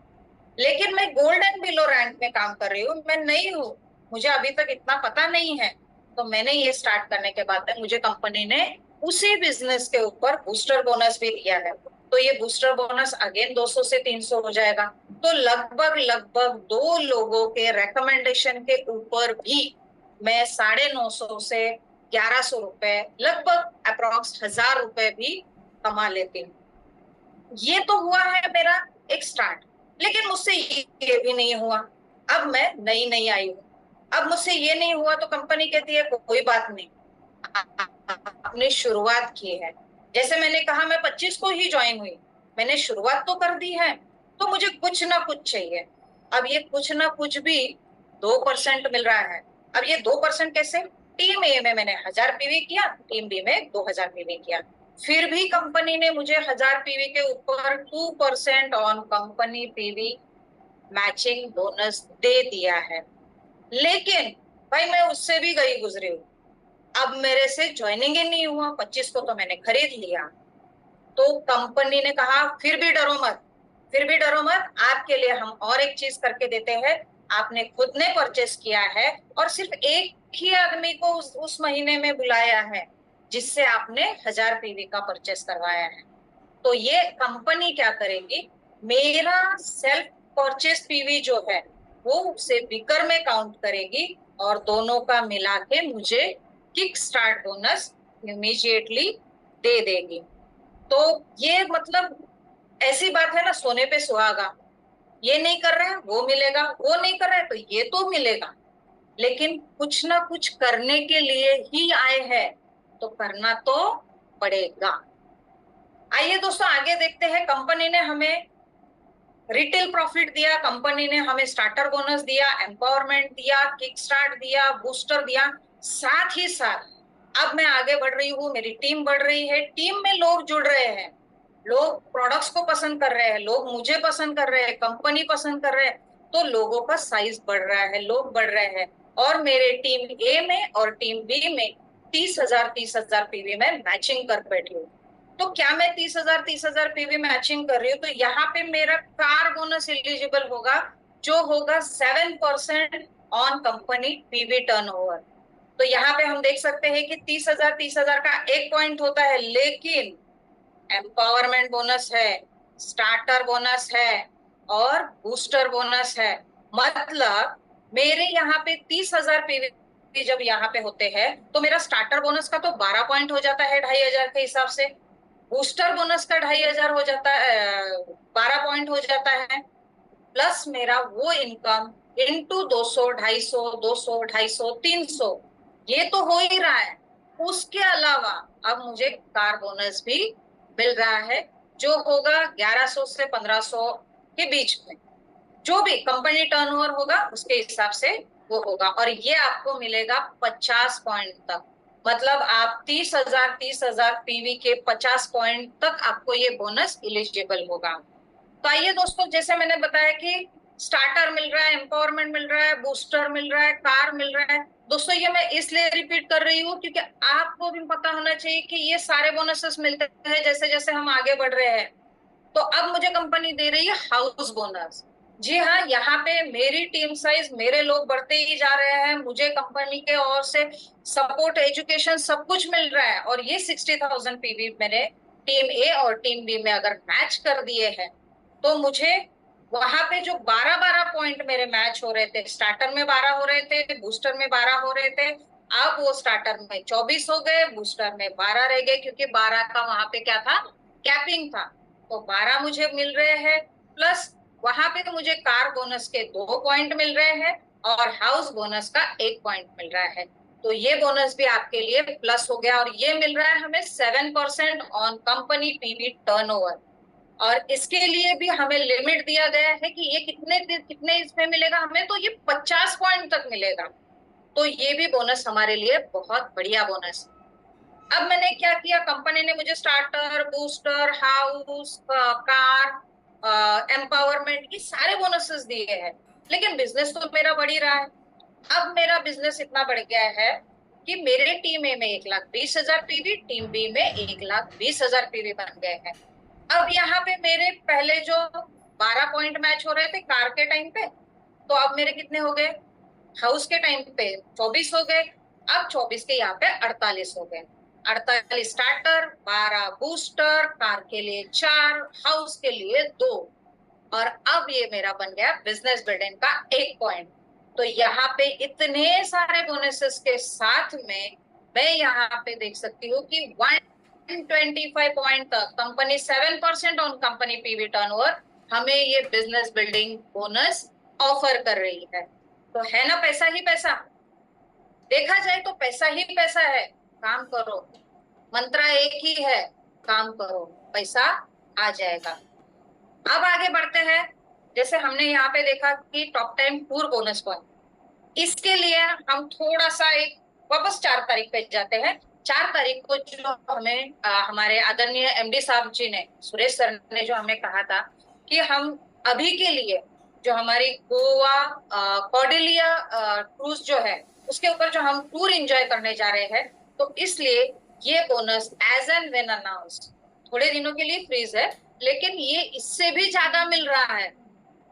लेकिन मैं गोल्ड एंड बिलो रैंक में काम कर रही हूँ, मैं नई हूँ, मुझे अभी तक इतना पता नहीं है, तो मैंने ये स्टार्ट करने के बाद मुझे कंपनी ने उसी बिजनेस के ऊपर बूस्टर बोनस भी दिया है, तो ये बूस्टर बोनस अगेन 200 से 300 हो जाएगा। तो लगभग लगभग 2 लोगों के रेकमेंडेशन के ऊपर भी मैं 950 से 1100 रुपए, लगभग अप्रोक्स 1000 रुपए भी कमा लेती हूँ। ये तो हुआ है मेरा एक स्टार्ट, लेकिन मुझसे ये भी नहीं हुआ। अब मैं नई नई आई हूँ, अब मुझसे ये नहीं हुआ तो कंपनी कहती है कोई बात नहीं, आपने शुरुआत की है, जैसे मैंने कहा मैं 25 को ही ज्वाइन हुई, मैंने शुरुआत तो कर दी है, तो मुझे कुछ ना कुछ चाहिए। अब ये कुछ ना कुछ भी 2% मिल रहा है। अब ये 2% कैसे, टीम ए में मैंने 1000 पीवी किया, टीम बी में 2000 पीवी किया, फिर भी कंपनी ने मुझे 1000 पीवी के ऊपर 2% on company PV matching bonus दे दिया है। लेकिन भाई मैं उससे भी गई गुजरी हूँ, अब मेरे से ज्वाइनिंग ही नहीं हुआ, 25 को तो मैंने खरीद लिया। तो कंपनी ने कहा फिर भी डरो मत, फिर भी डरो मत, आपके लिए हम और एक चीज करके देते हैं। आपने खुद ने परचेस किया है और सिर्फ एक ही आदमी को उस महीने में बुलाया है जिससे आपने 1000 पीवी का परचेस करवाया है। तो ये कंपनी क्या करेगी, मेरा सेल्फ परचेस पीवी जो है वो उसे बिकर में काउंट करेगी और दोनों का मिला के मुझे किक स्टार्ट बोनस इमीडिएटली दे देगी। तो ये मतलब ऐसी बात है ना, सोने पे सुहागा। ये नहीं कर रहा है वो मिलेगा, वो नहीं कर रहा है तो ये तो मिलेगा। लेकिन कुछ ना कुछ करने के लिए ही आए हैं तो करना तो पड़ेगा। आइए दोस्तों आगे देखते हैं। कंपनी ने हमें रिटेल प्रॉफिट दिया, कंपनी ने हमें स्टार्टर बोनस दिया, एम्पावरमेंट दिया, किक स्टार्ट दिया, बूस्टर दिया। साथ ही साथ अब मैं आगे बढ़ रही हूँ, मेरी टीम बढ़ रही है, टीम में लोग जुड़ रहे हैं, लोग प्रोडक्ट्स को पसंद कर रहे हैं, लोग मुझे पसंद कर रहे हैं, कंपनी पसंद कर रहे हैं। तो लोगों का साइज बढ़ रहा है, लोग बढ़ रहे हैं। और मेरे टीम ए में और टीम बी में 30,000 पीवी में मैचिंग कर बैठी हूँ। तो क्या मैं 30,000 पीवी मैचिंग कर रही हूँ तो यहाँ पे मेरा कार बोनस एलिजिबल होगा, जो होगा 7% ऑन कंपनी पीवी टर्नओवर। तो यहाँ पे हम देख सकते हैं कि 30,000 का एक पॉइंट होता है, लेकिन एम्पावरमेंट बोनस है, स्टार्टर बोनस है और बूस्टर बोनस है। मतलब मेरे यहाँ पे 30,000 पीवी जब यहाँ पे होते हैं तो मेरा स्टार्टर बोनस का तो 12 पॉइंट हो जाता है 2,500 के हिसाब से, बूस्टर बोनस का 2,500 हो जाता है, 12 पॉइंट हो जाता है, प्लस मेरा वो इनकम इंटू 200, 250, 200, 250, 300, ये तो हो ही रहा है। उसके अलावा अब मुझे कार बोनस भी मिल रहा है, जो होगा 1100 से 1500 के बीच में। जो भी कंपनी टर्नओवर होगा उसके हिसाब से वो होगा, और ये आपको मिलेगा 50 पॉइंट तक। मतलब आप 30,000 पीवी के 50 पॉइंट तक आपको ये बोनस एलिजिबल होगा। तो आइए दोस्तों, जैसे मैंने बताया कि स्टार्टर मिल रहा है, एम्पावरमेंट मिल रहा है, बूस्टर मिल रहा है, कार मिल रहा है। दोस्तों ये मैं इसलिए रिपीट कर रही हूँ क्योंकि आपको भी पता होना चाहिए कि ये सारे बोनसेस मिलते हैं जैसे जैसे हम आगे बढ़ रहे हैं। तो अब मुझे कंपनी दे रही है हाउस बोनस। जी हाँ, यहाँ पे मेरी टीम साइज, मेरे लोग बढ़ते ही जा रहे हैं, मुझे कंपनी के ओर से सपोर्ट, एजुकेशन सब कुछ मिल रहा है। और ये 60,000 पीवी मैंने टीम ए और टीम बी में अगर मैच कर दिए हैं तो मुझे वहां पे जो 12-12 पॉइंट मेरे मैच हो रहे थे, स्टार्टर में 12 हो रहे थे, बूस्टर में 12 हो रहे थे, अब वो स्टार्टर में 24 हो गए, बूस्टर में 12 रह गए, क्योंकि 12 का वहां पे क्या था, कैपिंग था। तो 12 मुझे मिल रहे हैं, प्लस वहां पे तो मुझे कार बोनस के 2 पॉइंट मिल रहे हैं और हाउस बोनस का 1 पॉइंट मिल रहा है। तो ये बोनस भी आपके लिए प्लस हो गया, और ये मिल रहा है हमें 7% ऑन कंपनी पीवी टर्नओवर। और इसके लिए भी हमें लिमिट दिया गया है कि ये कितने कितने इसमें मिलेगा हमें, तो ये 50 पॉइंट तक मिलेगा। तो ये भी बोनस हमारे लिए बहुत बढ़िया बोनस। अब मैंने क्या किया, कंपनी ने मुझे starter, booster, house, car, empowerment, ये सारे बोनसेस दिए हैं, लेकिन बिजनेस तो मेरा बढ़ ही रहा है। अब मेरा बिजनेस इतना बढ़ गया है कि मेरे टीम ए में 1,20,000 पीवी, टीम बी में 1,20,000 पीवी बन गए हैं। अब यहाँ पे मेरे पहले जो 12 पॉइंट मैच हो रहे थे कार के टाइम पे, तो अब मेरे कितने हो गए, हाउस के टाइम पे 24 हो गए, अब 24 के यहाँ पे 48 हो गए। 48 स्टार्टर, 12 बूस्टर, कार के लिए 4, हाउस के लिए 2, और अब ये मेरा बन गया बिजनेस बिल्डिंग का 1 पॉइंट। तो यहाँ पे इतने सारे बोनसेस के साथ में मैं यहाँ पे देख सकती हूँ कि 125 पॉइंट तक company 7% on company PV turnover हमें ये बिजनेस बिल्डिंग बोनस ऑफर कर रही है। तो है ना पैसा ही पैसा, देखा जाए तो पैसा ही पैसा है। काम करो, मंत्र एक ही है, काम करो, पैसा आ जाएगा। अब आगे बढ़ते हैं। जैसे हमने यहाँ पे देखा कि टॉप 10 टूर बोनस पॉइंट, इसके लिए हम थोड़ा सा एक वापस 4 तारीख पे जाते हैं। 4 तारीख को जो हमें हमारे आदरणीय एमडी साहब जी ने, सुरेश सर ने जो हमें कहा था कि हम अभी के लिए जो हमारी गोवा कॉर्डेलिया क्रूज जो है उसके ऊपर जो हम टूर एंजॉय करने जा रहे हैं, तो इसलिए ये bonus as and when announced थोड़े दिनों के लिए फ्रीज है, लेकिन ये इससे भी ज्यादा मिल रहा है।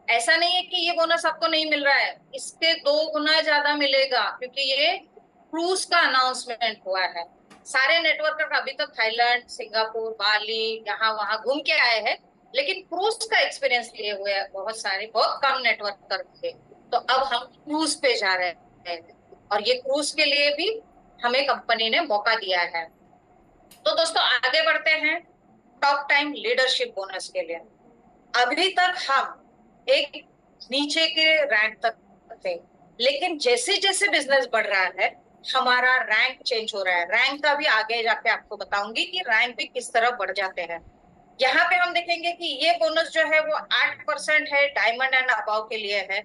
ऐसा नहीं है कि ये बोनस आपको नहीं मिल रहा है, इसके 2 गुना ज्यादा मिलेगा, क्योंकि ये क्रूज का अनाउंसमेंट हुआ है। सारे नेटवर्कर अभी तक थाईलैंड, सिंगापुर, बाली, यहाँ वहां घूम के आए हैं, लेकिन क्रूज का एक्सपीरियंस लिए हुए हैं बहुत सारे, बहुत कम नेटवर्कर थे। तो अब हम क्रूज पे जा रहे हैं, और ये क्रूज के लिए भी हमें कंपनी ने मौका दिया है। तो दोस्तों आगे बढ़ते हैं टॉप टाइम लीडरशिप बोनस के लिए। अभी तक हम एक नीचे के रैंक तक थे, लेकिन जैसे जैसे बिजनेस बढ़ रहा है हमारा रैंक चेंज हो रहा है। रैंक का भी आगे जाके आपको बताऊंगी कि रैंक भी किस तरह बढ़ जाते हैं। यहाँ पे हम देखेंगे कि ये बोनस जो है वो 8% है, डायमंड एंड अबव के लिए है।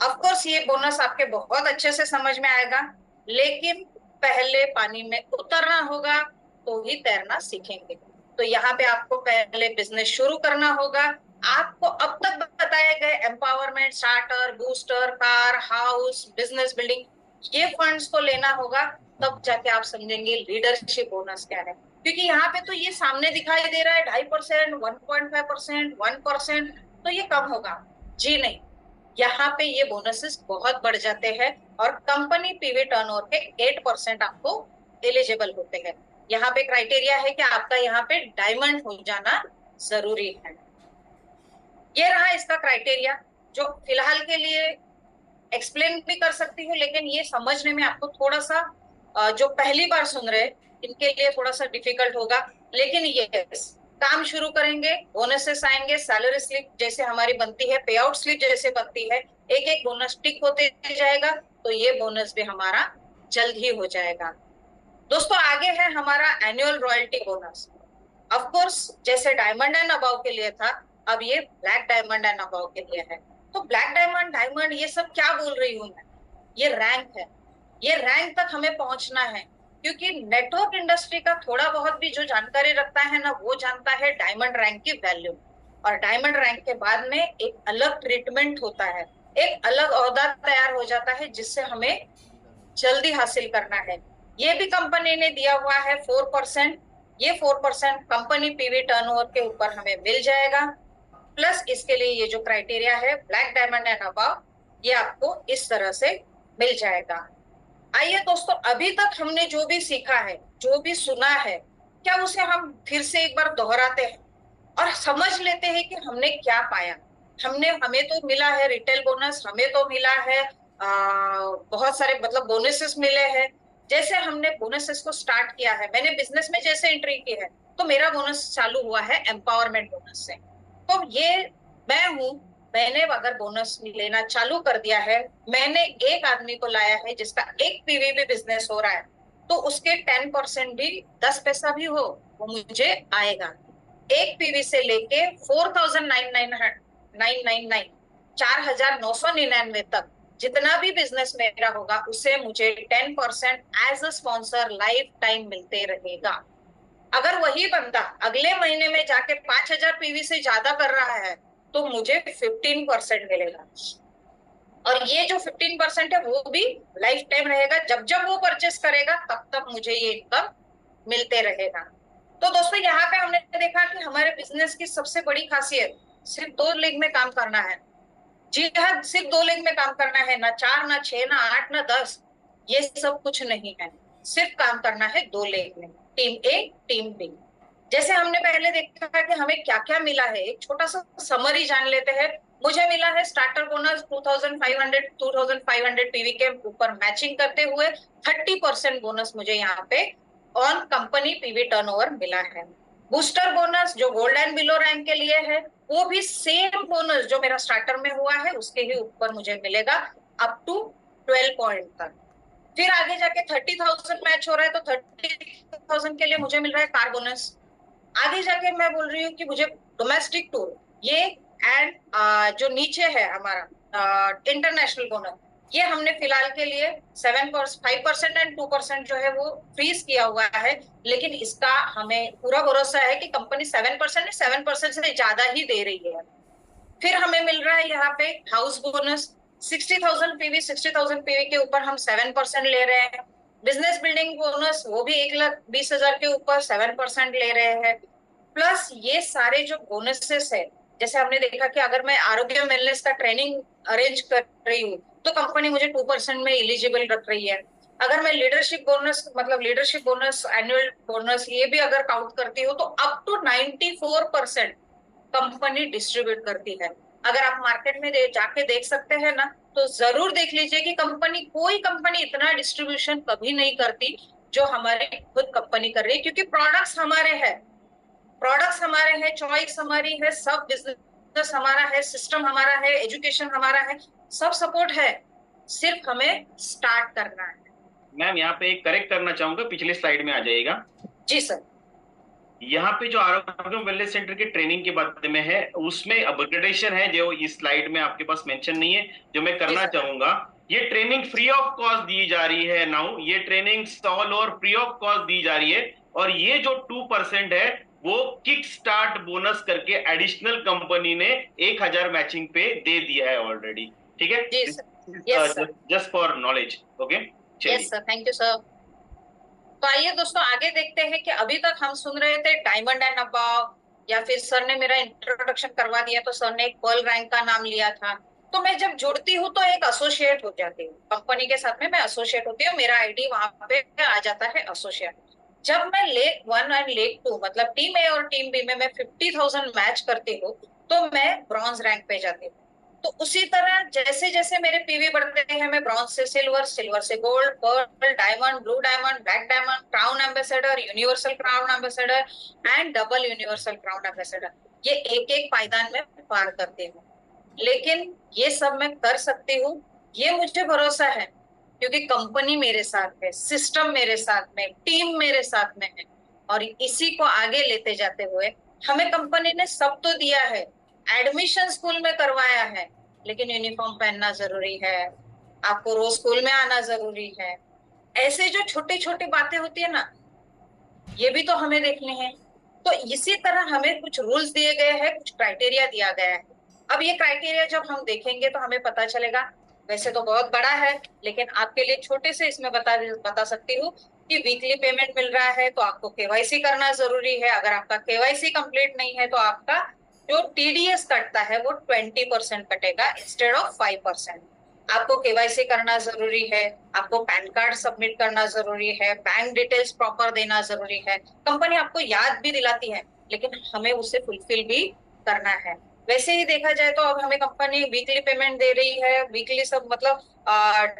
ऑफ कोर्स ये बोनस आपके बहुत अच्छे से समझ में आएगा, लेकिन पहले पानी में उतरना होगा तो ही तैरना सीखेंगे। तो यहाँ पे आपको पहले बिजनेस शुरू करना होगा। आपको अब तक बताए गए empowerment, starter, booster, car, house, business building, ये फंड्स को लेना होगा, तब जाके आप समझेंगे लीडरशिप बोनस क्या है। क्योंकि यहाँ पे तो ये सामने दिखाई दे रहा है 2.5%, 1.5%, 1%, तो ये कम होगा। जी नहीं, यहाँ पे ये बोनसेस बहुत बढ़ जाते हैं, और कंपनी पीवी टर्नओवर के 8% आपको एलिजिबल होते हैं। यहाँ पे क्राइटेरिया है कि आपका यहाँ पे डायमंड हो जाना जरूरी है। ये रहा इसका क्राइटेरिया, जो फिलहाल के लिए एक्सप्लेन भी कर सकती हूँ, लेकिन ये समझने में आपको थोड़ा सा जो पहली बार सुन रहे इनके लिए थोड़ा सा डिफिकल्ट होगा। लेकिन ये काम शुरू करेंगे, बोनसेस आएंगे, सैलरी स्लिप जैसे हमारी बनती है, पे आउट स्लिप जैसे बनती है, एक एक बोनस टिक होते जाएगा, तो ये बोनस भी हमारा जल्द ही हो जाएगा। दोस्तों आगे है हमारा annual royalty bonus. Of course जैसे डायमंड एंड अबव के लिए था, अब ये ब्लैक डायमंड एंड अबव के लिए है। तो ब्लैक डायमंड, डायमंड, ये सब क्या बोल रही हूँ मैं, ये रैंक है। ये रैंक तक हमें पहुंचना है, क्योंकि नेटवर्क इंडस्ट्री का थोड़ा बहुत भी जो जानकारी रखता है ना, वो जानता है डायमंड रैंक की वैल्यू। और डायमंड रैंक के बाद में एक अलग ट्रीटमेंट होता है, एक अलग ओहदा तैयार हो जाता है, जिससे हमें जल्दी हासिल करना है। ये भी कंपनी ने दिया हुआ है 4%। ये 4% कंपनी पीवी टर्नओवर के ऊपर हमें मिल जाएगा, प्लस इसके लिए ये जो क्राइटेरिया है ब्लैक डायमंड एंड अबव, ये आपको इस तरह से मिल जाएगा। आइए दोस्तों, अभी तक हमने जो भी सीखा है, जो भी सुना है, क्या उसे हम फिर से एक बार दोहराते हैं और समझ लेते हैं कि हमने क्या पाया। हमें तो मिला है रिटेल बोनस, हमें तो मिला है बहुत सारे मतलब बोनसेस मिले हैं। जैसे हमने बोनसेस को स्टार्ट किया है, मैंने बिजनेस में जैसे एंट्री की है, तो मेरा बोनस चालू हुआ है एम्पावरमेंट बोनस से। तो ये मैं हूँ, मैंने अगर बोनस लेना चालू कर दिया है, मैंने एक आदमी को लाया है जिसका एक पीवी भी बिजनेस हो रहा है, तो उसके 10% भी, 10 पैसा भी हो, वो मुझे आएगा। एक पीवी से लेके 4,999 4,999 तक जितना भी बिजनेस मेरा होगा, उससे मुझे 10% as a sponsor life time मिलते रहेगा। अगर वही बंदा अगले महीने में जाके 5,000 पीवी से ज्यादा कर रहा है, तो मुझे 15% मिलेगा। और ये जो 15% है वो भी लाइफ टाइम रहेगा, जब जब वो परचेस करेगा तब तक मुझे ये इनकम मिलते रहेगा। तो दोस्तों यहाँ पे हमने देखा कि हमारे बिजनेस की सबसे बड़ी खासियत सिर्फ 2 लेग में काम करना है। जी हाँ, सिर्फ 2 लेग में काम करना है, ना 4, ना 6, ना 8, ना 10, ये सब कुछ नहीं है। सिर्फ काम करना है 2 लेग में, टीम ए, टीम बी। जैसे हमने पहले देखा कि हमें क्या क्या मिला है, एक छोटा सा समरी जान लेते हैं। मुझे मिला है स्टार्टर बोनस 2,500 पीवी के ऊपर मैचिंग करते हुए 30% बोनस मुझे यहाँ पे ऑन कंपनी पीवी टर्नओवर मिला है। बूस्टर बोनस जो गोल्ड एंड बिलो रैंक के लिए है, वो भी सेम बोनस जो मेरा स्टार्टर में हुआ है उसके ही ऊपर मुझे मिलेगा अप टू 12 पॉइंट तक। फिर आगे जाके 30,000 मैच हो रहा है, तो 30,000 के लिए मुझे मिल रहा है कार बोनस। आगे जाके मैं बोल रही हूँ कि मुझे डोमेस्टिक टूर, ये एंड जो नीचे है हमारा इंटरनेशनल बोनस, ये हमने फिलहाल के लिए 5% एंड 2% जो है वो फ्रीज किया हुआ है, लेकिन इसका हमें पूरा भरोसा है कि कंपनी 7% से ज्यादा ही दे रही है। फिर हमें मिल रहा है यहाँ पे हाउस बोनस 60,000 पीवी के ऊपर हम 7% ले रहे हैं। बिजनेस बिल्डिंग बोनस वो भी 1,20,000 के ऊपर 7% ले रहे हैं। प्लस ये सारे जो बोनसेस है, जैसे हमने देखा कि अगर मैं आरोग्य वेलनेस का ट्रेनिंग अरेंज कर रही हूँ तो कंपनी मुझे 2% में एलिजिबल रख रही है। अगर मैं लीडरशिप बोनस मतलब लीडरशिप बोनस, एनुअल बोनस ये भी अगर काउंट करती हूँ तो अप टू 94% कंपनी डिस्ट्रीब्यूट करती है। अगर आप मार्केट में जाके देख सकते हैं ना, तो जरूर देख लीजिए कि कोई कंपनी इतना डिस्ट्रीब्यूशन कभी नहीं करती जो हमारी खुद कंपनी कर रही है, क्योंकि प्रोडक्ट्स हमारे हैं, चॉइस हमारी है, सब बिजनेस हमारा है, सिस्टम हमारा है, एजुकेशन हमारा है, सब सपोर्ट है, सिर्फ हमें स्टार्ट करना है। मैम यहाँ पे एक करेक्ट करना चाहूंगा, पिछले स्लाइड में आ जाएगा। जी सर। यहाँ पे जो आरोग्य वेलनेस सेंटर की ट्रेनिंग के बारे में है, उसमें अपग्रेडेशन है जो इस स्लाइड में आपके पास मेंशन नहीं है, जो मैं जी करना सर। चाहूंगा। ये ट्रेनिंग फ्री ऑफ कॉस्ट दी जा रही है नाउ, ये training all over free of cost दी जा रही है। और ये जो 2% है वो किक स्टार्ट बोनस करके एडिशनल कंपनी ने 1,000 मैचिंग पे दे दिया है ऑलरेडी। ठीक है, जी sir. Yes sir. Just for knowledge. Okay, yes चलिए। सर, थैंक यू सर। तो आइए दोस्तों आगे देखते हैं कि अभी तक हम सुन रहे थे डायमंड एंड अबव, या फिर सर ने मेरा इंट्रोडक्शन करवा दिया तो सर ने एक पर्ल रैंक का नाम लिया था। तो मैं जब जुड़ती हूँ तो एक एसोसिएट हो जाती हूँ कंपनी के साथ में, मैं एसोसिएट होती हूँ, मेरा आईडी वहां पे आ जाता है एसोसिएट। जब मैं लेक 1 एंड लेक 2 मतलब टीम ए और टीम बी में मैं 50,000 मैच करती हूँ तो मैं ब्रॉन्ज रैंक पे जाती हूँ। तो उसी तरह जैसे जैसे मेरे पीवी बढ़ते हैं, मैं ब्रॉन्ज से सिल्वर, सिल्वर से gold, pearl, diamond, blue diamond, black diamond, crown ambassador, universal crown ambassador and double universal crown ambassador, ये एक एक पायदान में पार करती हूँ। लेकिन ये सब मैं कर सकती हूँ, ये मुझे भरोसा है, क्योंकि कंपनी मेरे साथ है, सिस्टम मेरे साथ में, टीम मेरे साथ में है। और इसी को आगे लेते जाते हुए हमें कंपनी ने सब तो दिया है, एडमिशन स्कूल में करवाया है, लेकिन यूनिफॉर्म पहनना जरूरी है, आपको रोज स्कूल में आना जरूरी है। ऐसे जो छोटी छोटी बातें होती है ना, ये भी तो हमें देखने हैं। तो इसी तरह हमें कुछ रूल्स दिए गए हैं, कुछ क्राइटेरिया दिया गया है। अब ये क्राइटेरिया जब हम देखेंगे तो हमें पता चलेगा, वैसे तो बहुत बड़ा है, लेकिन आपके लिए छोटे से इसमें बता सकती हूँ कि वीकली पेमेंट मिल रहा है तो आपको केवाईसी करना जरूरी है। अगर आपका केवाईसी कंप्लीट नहीं है तो आपका जो टीडीएस कटता है वो 20% कटेगा इंस्टेड ऑफ 5%। आपको केवाईसी करना जरूरी है, आपको पैन कार्ड सबमिट करना जरूरी है, बैंक डिटेल्स प्रॉपर देना जरूरी है। कंपनी आपको याद भी दिलाती है, लेकिन हमें उसे फुलफिल भी करना है। वैसे ही देखा जाए तो अब हमें कंपनी वीकली पेमेंट दे रही है, वीकली सब मतलब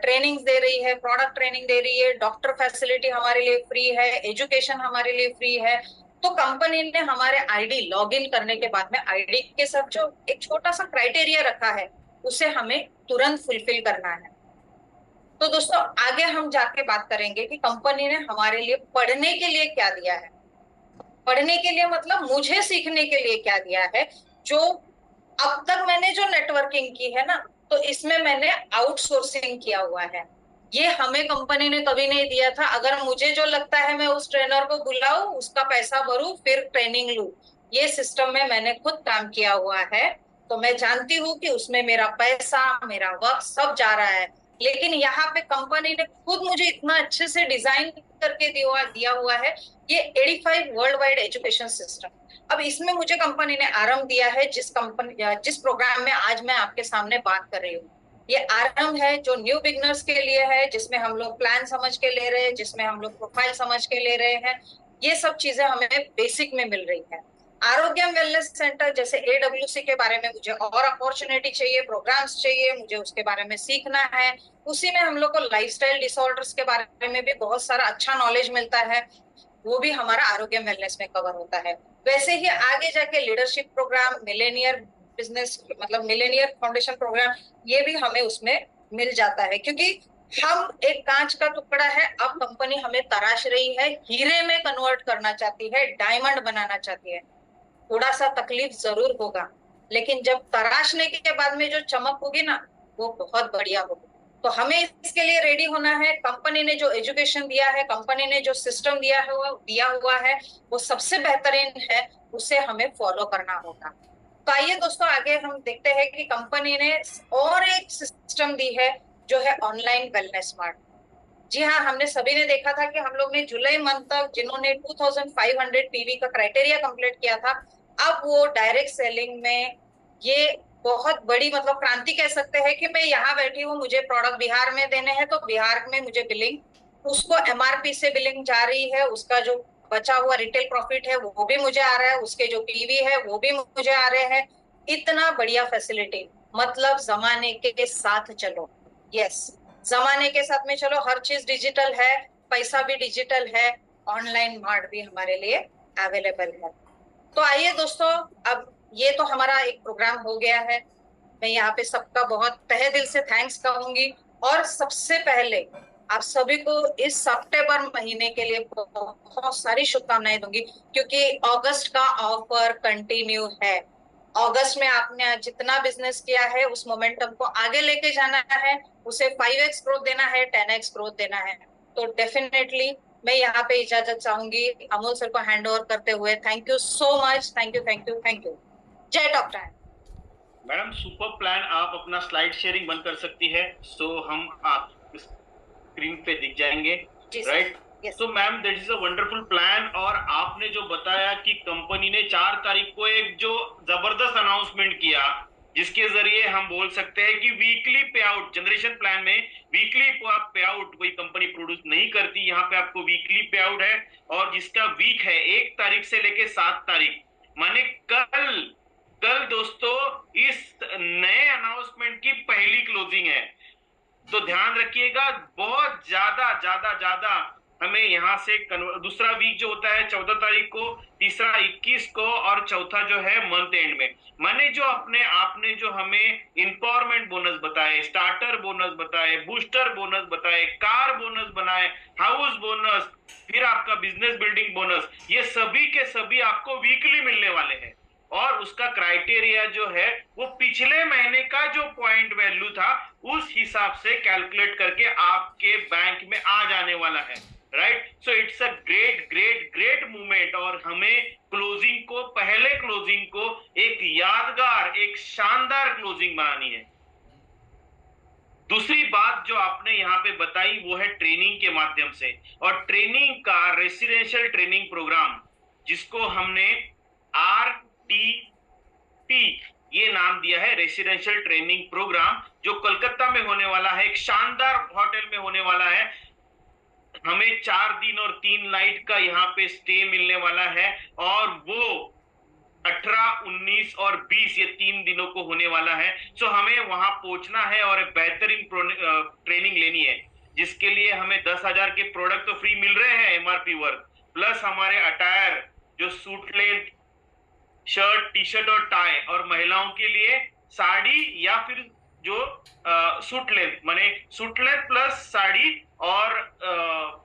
ट्रेनिंग दे रही है, प्रोडक्ट ट्रेनिंग दे रही है, डॉक्टर फैसिलिटी हमारे लिए फ्री है, एजुकेशन हमारे लिए फ्री है। तो कंपनी ने हमारे आईडी लॉग इन करने के बाद में आईडी के साथ जो एक छोटा सा क्राइटेरिया रखा है उसे हमें तुरंत फुलफिल करना है। तो दोस्तों आगे हम जाके बात करेंगे कि कंपनी ने हमारे लिए पढ़ने के लिए क्या दिया है। पढ़ने के लिए मतलब मुझे सीखने के लिए क्या दिया है। जो अब तक मैंने जो नेटवर्किंग की है ना, तो इसमें मैंने आउटसोर्सिंग किया हुआ है। ये हमें कंपनी ने कभी नहीं दिया था। अगर मुझे जो लगता है मैं उस ट्रेनर को बुलाऊं, उसका पैसा भरूं, फिर ट्रेनिंग लूं, ये सिस्टम में मैंने खुद काम किया हुआ है। तो मैं जानती हूँ कि उसमें मेरा पैसा, मेरा वक्त सब जा रहा है। लेकिन यहाँ पे कंपनी ने खुद मुझे इतना अच्छे से डिजाइन करके दिया हुआ है, ये 85 वर्ल्ड वाइड एजुकेशन सिस्टम। अब इसमें मुझे कंपनी ने आरंभ दिया है, जिस प्रोग्राम में आज मैं आपके सामने बात कर रही हूँ। ये आरंभ है जो न्यू बिगनर्स के लिए है, जिसमें हम लोग प्लान समझ के ले रहे हैं, जिसमें हम लोग प्रोफाइल समझ के ले रहे हैं। ये सब चीजें हमें बेसिक में मिल रही है। आरोग्य वेलनेस सेंटर जैसे एडब्ल्यूसी के बारे में मुझे और अपॉर्चुनिटी चाहिए, प्रोग्राम्स चाहिए, मुझे उसके बारे में सीखना है। उसी में हम लोग को लाइफस्टाइल डिसऑर्डर्स के बारे में भी बहुत सारा अच्छा नॉलेज मिलता है, वो भी हमारा आरोग्य वेलनेस में कवर होता है। वैसे ही आगे जाके लीडरशिप प्रोग्राम, मिलेनियर बिजनेस मतलब मिलेनियर फाउंडेशन प्रोग्राम, ये भी हमें उसमें मिल जाता है, क्योंकि हम एक कांच का टुकड़ा है। अब कंपनी हमें तराश रही है, हीरे में कन्वर्ट करना चाहती है, डायमंड बनाना चाहती है। थोड़ा सा तकलीफ जरूर होगा, लेकिन जब तराशने के बाद में जो चमक होगी ना, वो बहुत बढ़िया होगी। तो हमें इसके लिए रेडी होना है। कंपनी ने जो एजुकेशन दिया है, कंपनी ने जो सिस्टम दिया हुआ है, वो सबसे बेहतरीन है, उसे हमें फॉलो करना होगा। तो आइए दोस्तों आगे हम देखते हैं कि कंपनी ने और एक सिस्टम दी है जो है ऑनलाइन वेलनेस स्मार्ट। जी हाँ, हमने सभी ने देखा था कि हम लोग ने जुलाई मंथ तक जिन्होंने 2500 पीवी का क्राइटेरिया कंप्लीट किया था, अब वो डायरेक्ट सेलिंग में ये बहुत बड़ी मतलब क्रांति कह सकते हैं कि मैं यहाँ बैठी हूँ, मुझे प्रोडक्ट बिहार में देने हैं तो बिहार में मुझे बिलिंग, उसको एमआरपी से बिलिंग जा रही है, उसका जो बचा हुआ रिटेल प्रॉफिट है वो भी मुझे आ रहा है, उसके जो पीवी है वो भी मुझे आ रहे हैं। इतना बढ़िया फैसिलिटी, मतलब जमाने के साथ चलो। यस, जमाने के साथ में चलो, हर चीज डिजिटल है, पैसा भी डिजिटल है, ऑनलाइन मार्ट भी हमारे लिए अवेलेबल है। तो आइए दोस्तों, अब ये तो हमारा एक प्रोग्राम हो गया है। मैं यहाँ पे सबका बहुत तहे दिल से थैंक्स कहूंगी, और सबसे पहले आप सभी को इस सितंबर महीने के लिए बहुत सारी शुभकामनाएं दूंगी, क्योंकि अगस्त का ऑफर कंटिन्यू है। अगस्त में आपने जितना बिजनेस किया है उस मोमेंटम को आगे लेके जाना है, उसे 5x ग्रोथ देना है, 10x ग्रोथ देना है। तो डेफिनेटली मैं यहाँ पे इजाजत चाहूंगी अमोल सर को हैंड ओवर करते हुए। Thank you so much, thank you thank you thank you. जय डॉक्टर। मैडम सुपर प्लान, आप अपना स्लाइड शेयरिंग बंद कर सकती है, सो हम आप स्क्रीन पे दिख जाएंगे, जी सर। राइट? यस। तो ma'am that is a wonderful plan. और आपने जो बताया कि कंपनी ने 4 तारीख को एक जो जबरदस्त अनाउंसमेंट किया, जिसके जरिए हम बोल सकते हैं कि वीकली पे आउट, जनरेशन प्लान में वीकली पे आउट कोई कंपनी प्रोड्यूस नहीं करती, यहाँ पे आपको वीकली पे आउट है। और जिसका वीक है 1 तारीख से लेके 7 तारीख, माने कल, कल दोस्तों इस नए अनाउंसमेंट की पहली क्लोजिंग है। तो ध्यान रखिएगा, बहुत ज्यादा ज्यादा ज्यादा हमें यहाँ से दूसरा वीक जो होता है 14 तारीख को, तीसरा 21 को, और चौथा जो है मंथ एंड में। माने जो अपने आपने जो हमें इंपावरमेंट बोनस बताए, स्टार्टर बोनस बताए, बूस्टर बोनस बताए, कार बोनस बनाए, हाउस बोनस, फिर आपका बिजनेस बिल्डिंग बोनस, ये सभी के सभी आपको वीकली मिलने वाले हैं। और उसका क्राइटेरिया जो है वो पिछले महीने का जो पॉइंट वैल्यू था उस हिसाब से कैलकुलेट करके आपके बैंक में आ जाने वाला है, right? So it's a great great great movement. और हमें क्लोजिंग को, पहले क्लोजिंग को एक यादगार, एक शानदार क्लोजिंग बनानी है। दूसरी बात जो आपने यहाँ पे बताई वो है ट्रेनिंग के माध्यम से, और ट्रेनिंग का रेसिडेंशियल ट्रेनिंग प्रोग्राम, जिसको हमने RTP ये नाम दिया है, रेसिडेंशियल ट्रेनिंग प्रोग्राम, जो कोलकाता में होने वाला है, एक शानदार होटल में होने वाला है। हमें 4 दिन और 3 नाइट का यहाँ पे स्टे मिलने वाला है, और वो 18, 19 और 20 ये 3 दिनों को होने वाला है। सो हमें वहां पहुंचना है और एक बेहतरीन ट्रेनिंग लेनी है, जिसके लिए हमें 10,000 के प्रोडक्ट तो फ्री मिल रहे हैं एमआरपी वर्क, प्लस हमारे अटायर जो suit length, shirt, T shirt और टाई, और महिलाओं के लिए साड़ी या फिर जो सूट लेंथ, माने सूट लेंथ प्लस साड़ी, और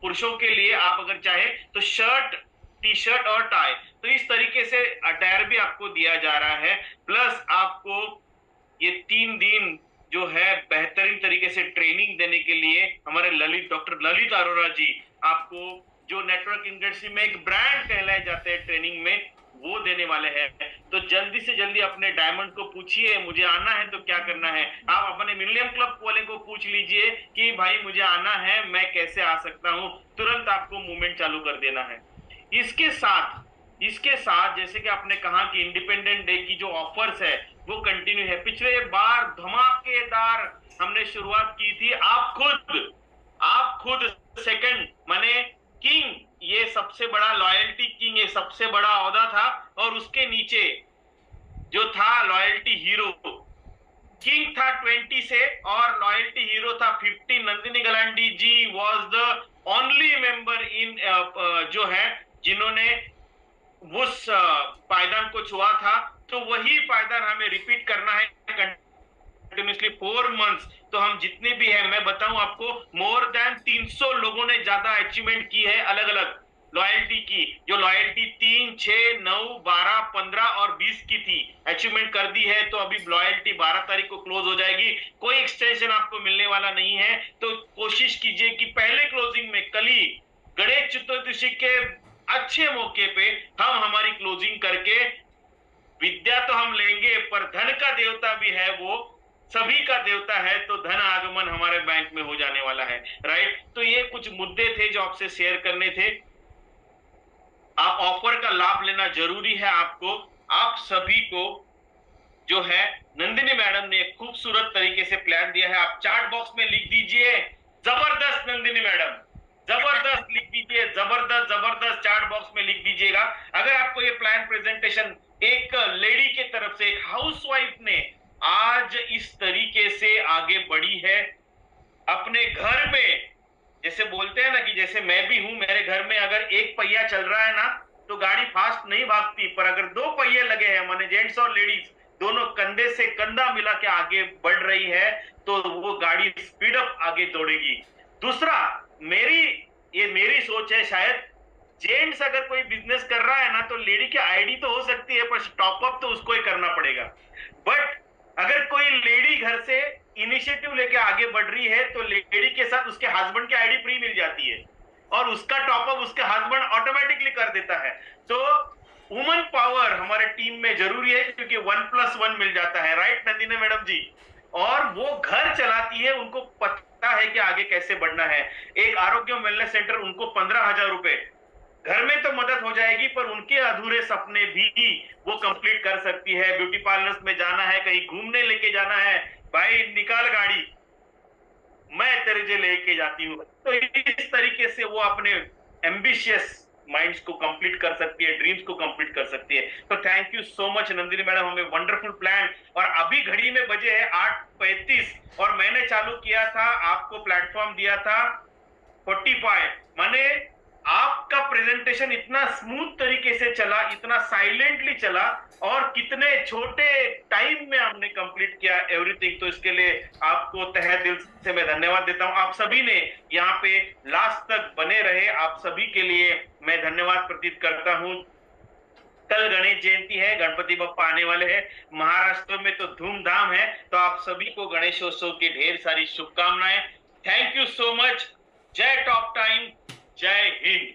पुरुषों के लिए आप अगर चाहे तो शर्ट, टी शर्ट और टाई। तो इस तरीके से अटायर भी आपको दिया जा रहा है, प्लस आपको ये 3 दिन जो है बेहतरीन तरीके से ट्रेनिंग देने के लिए हमारे डॉक्टर ललित अरोरा जी आपको, जो नेटवर्क इंडस्ट्री में एक ब्रांड कहलाए जाते हैं ट्रेनिंग में, वो देने वाले हैं। तो जल्दी से जल्दी अपने डायमंड को पूछिए मुझे आना है तो क्या करना है। आप अपने मिलियन क्लब वाले को पूछ लीजिए कि भाई मुझे आना है, मैं कैसे आ सकता हूं, तुरंत आपको मूवमेंट चालू कर देना है। इसके साथ जैसे कि आपने कहा कि इंडिपेंडेंट डे की जो ऑफर्स है वो कंटिन्यू है। पिछले बार धमाकेदार हमने शुरुआत की थी, आप खुद सेकंड माने किंग, ये सबसे बड़ा लॉयल्टी किंग, ये सबसे बड़ा ओहदा था, और उसके नीचे जो था लॉयल्टी हीरो, किंग था 20 से और लॉयल्टी हीरो था 50। Nandini Galandi ji was the only member in जो है जिन्होंने उस पायदान को छुआ था। तो वही पायदान हमें रिपीट करना है कंटिन्यूसली 4 मंथ्स। तो हम जितने भी है, मैं बताऊं आपको, मोर देन 300 लोगों ने ज्यादा अचीवमेंट की है अलग अलग लॉयल्टी की। जो लॉयल्टी 3, 6, 9, 12, 15 और 20 की थी, अचीवमेंट कर दी है। तो अभी लॉयल्टी 12 तारीख को क्लोज हो जाएगी, कोई एक्सटेंशन आपको मिलने वाला नहीं है। तो कोशिश कीजिए कि पहले क्लोजिंग में, कल ही गणेश चतुर्दशी के अच्छे मौके पे हम हमारी क्लोजिंग करके, विद्या तो हम लेंगे पर धन का देवता भी है वो सभी का देवता है, तो धन आगमन हमारे बैंक में हो जाने वाला है, राइट। तो ये कुछ मुद्दे थे जो आपसे शेयर करने थे। आप ऑफर का लाभ लेना जरूरी है आपको। आप सभी को जो है नंदिनी मैडम ने एक खूबसूरत तरीके से प्लान दिया है। आप चार्ट बॉक्स में लिख दीजिए जबरदस्त नंदिनी मैडम, जबरदस्त लिख दीजिए, जबरदस्त जबरदस्त चार्ट बॉक्स में लिख दीजिएगा। अगर आपको ये प्लान प्रेजेंटेशन एक लेडी के तरफ से, एक हाउसवाइफ ने आज इस तरीके से आगे बढ़ी है अपने घर में, जैसे बोलते हैं ना कि जैसे मैं भी हूं, मेरे घर में अगर एक पहिया चल रहा है ना तो गाड़ी फास्ट नहीं भागती, पर अगर दो पहिए लगे हैं, माने जेंट्स और लेडीज दोनों कंधे से कंधा मिला के आगे बढ़ रही है, तो वो गाड़ी स्पीड अप आगे दौड़ेगी। दूसरा, मेरी सोच है, शायद जेंट्स अगर कोई बिजनेस कर रहा है ना तो लेडी की आईडी तो हो सकती है, पर टॉपअप तो उसको ही करना पड़ेगा। बट अगर कोई लेडी घर से इनिशिएटिव लेके आगे बढ़ रही है तो लेडी के साथ उसके हस्बैंड की आईडी फ्री मिल जाती है और उसका टॉपअप उसके हस्बैंड ऑटोमेटिकली कर देता है। तो वुमन पावर हमारे टीम में जरूरी है, क्योंकि 1+1 मिल जाता है, राइट नंदिनी मैडम जी। और वो घर चलाती है, उनको पता है कि आगे कैसे बढ़ना है। एक आरोग्य वेलनेस सेंटर, उनको 15,000 रुपए घर में तो मदद हो जाएगी, पर उनके अधूरे सपने भी वो कंप्लीट कर सकती है। ब्यूटी पार्लर्स में जाना है, कहीं घूमने लेके जाना है, भाई निकाल गाड़ी, मैं तेरे जे लेके जाती हूँ। तो इस तरीके से वो अपने एम्बिशियस माइंड्स को कंप्लीट कर सकती है, ड्रीम्स को कंप्लीट कर सकती है। तो thank you so much Nandini madam, हमें वंडरफुल प्लान। और अभी घड़ी में बजे है 8:35 और मैंने चालू किया था, आपको प्लेटफॉर्म दिया था 45। माने आपका प्रेजेंटेशन इतना स्मूथ तरीके से चला, इतना साइलेंटली चला, और कितने छोटे टाइम में हमने कंप्लीट किया एवरीथिंग। तो इसके लिए आपको तहे दिल से मैं धन्यवाद देता हूं। आप सभी ने यहाँ पे लास्ट तक बने रहे, आप सभी के लिए मैं धन्यवाद प्रतीत करता हूं। कल गणेश जयंती है, गणपति बप्पा आने वाले हैं, महाराष्ट्र में तो धूमधाम है। तो आप सभी को गणेशोत्सव की ढेर सारी शुभकामनाएं। Thank you so much. जय टॉप टाइम, जय हिंद।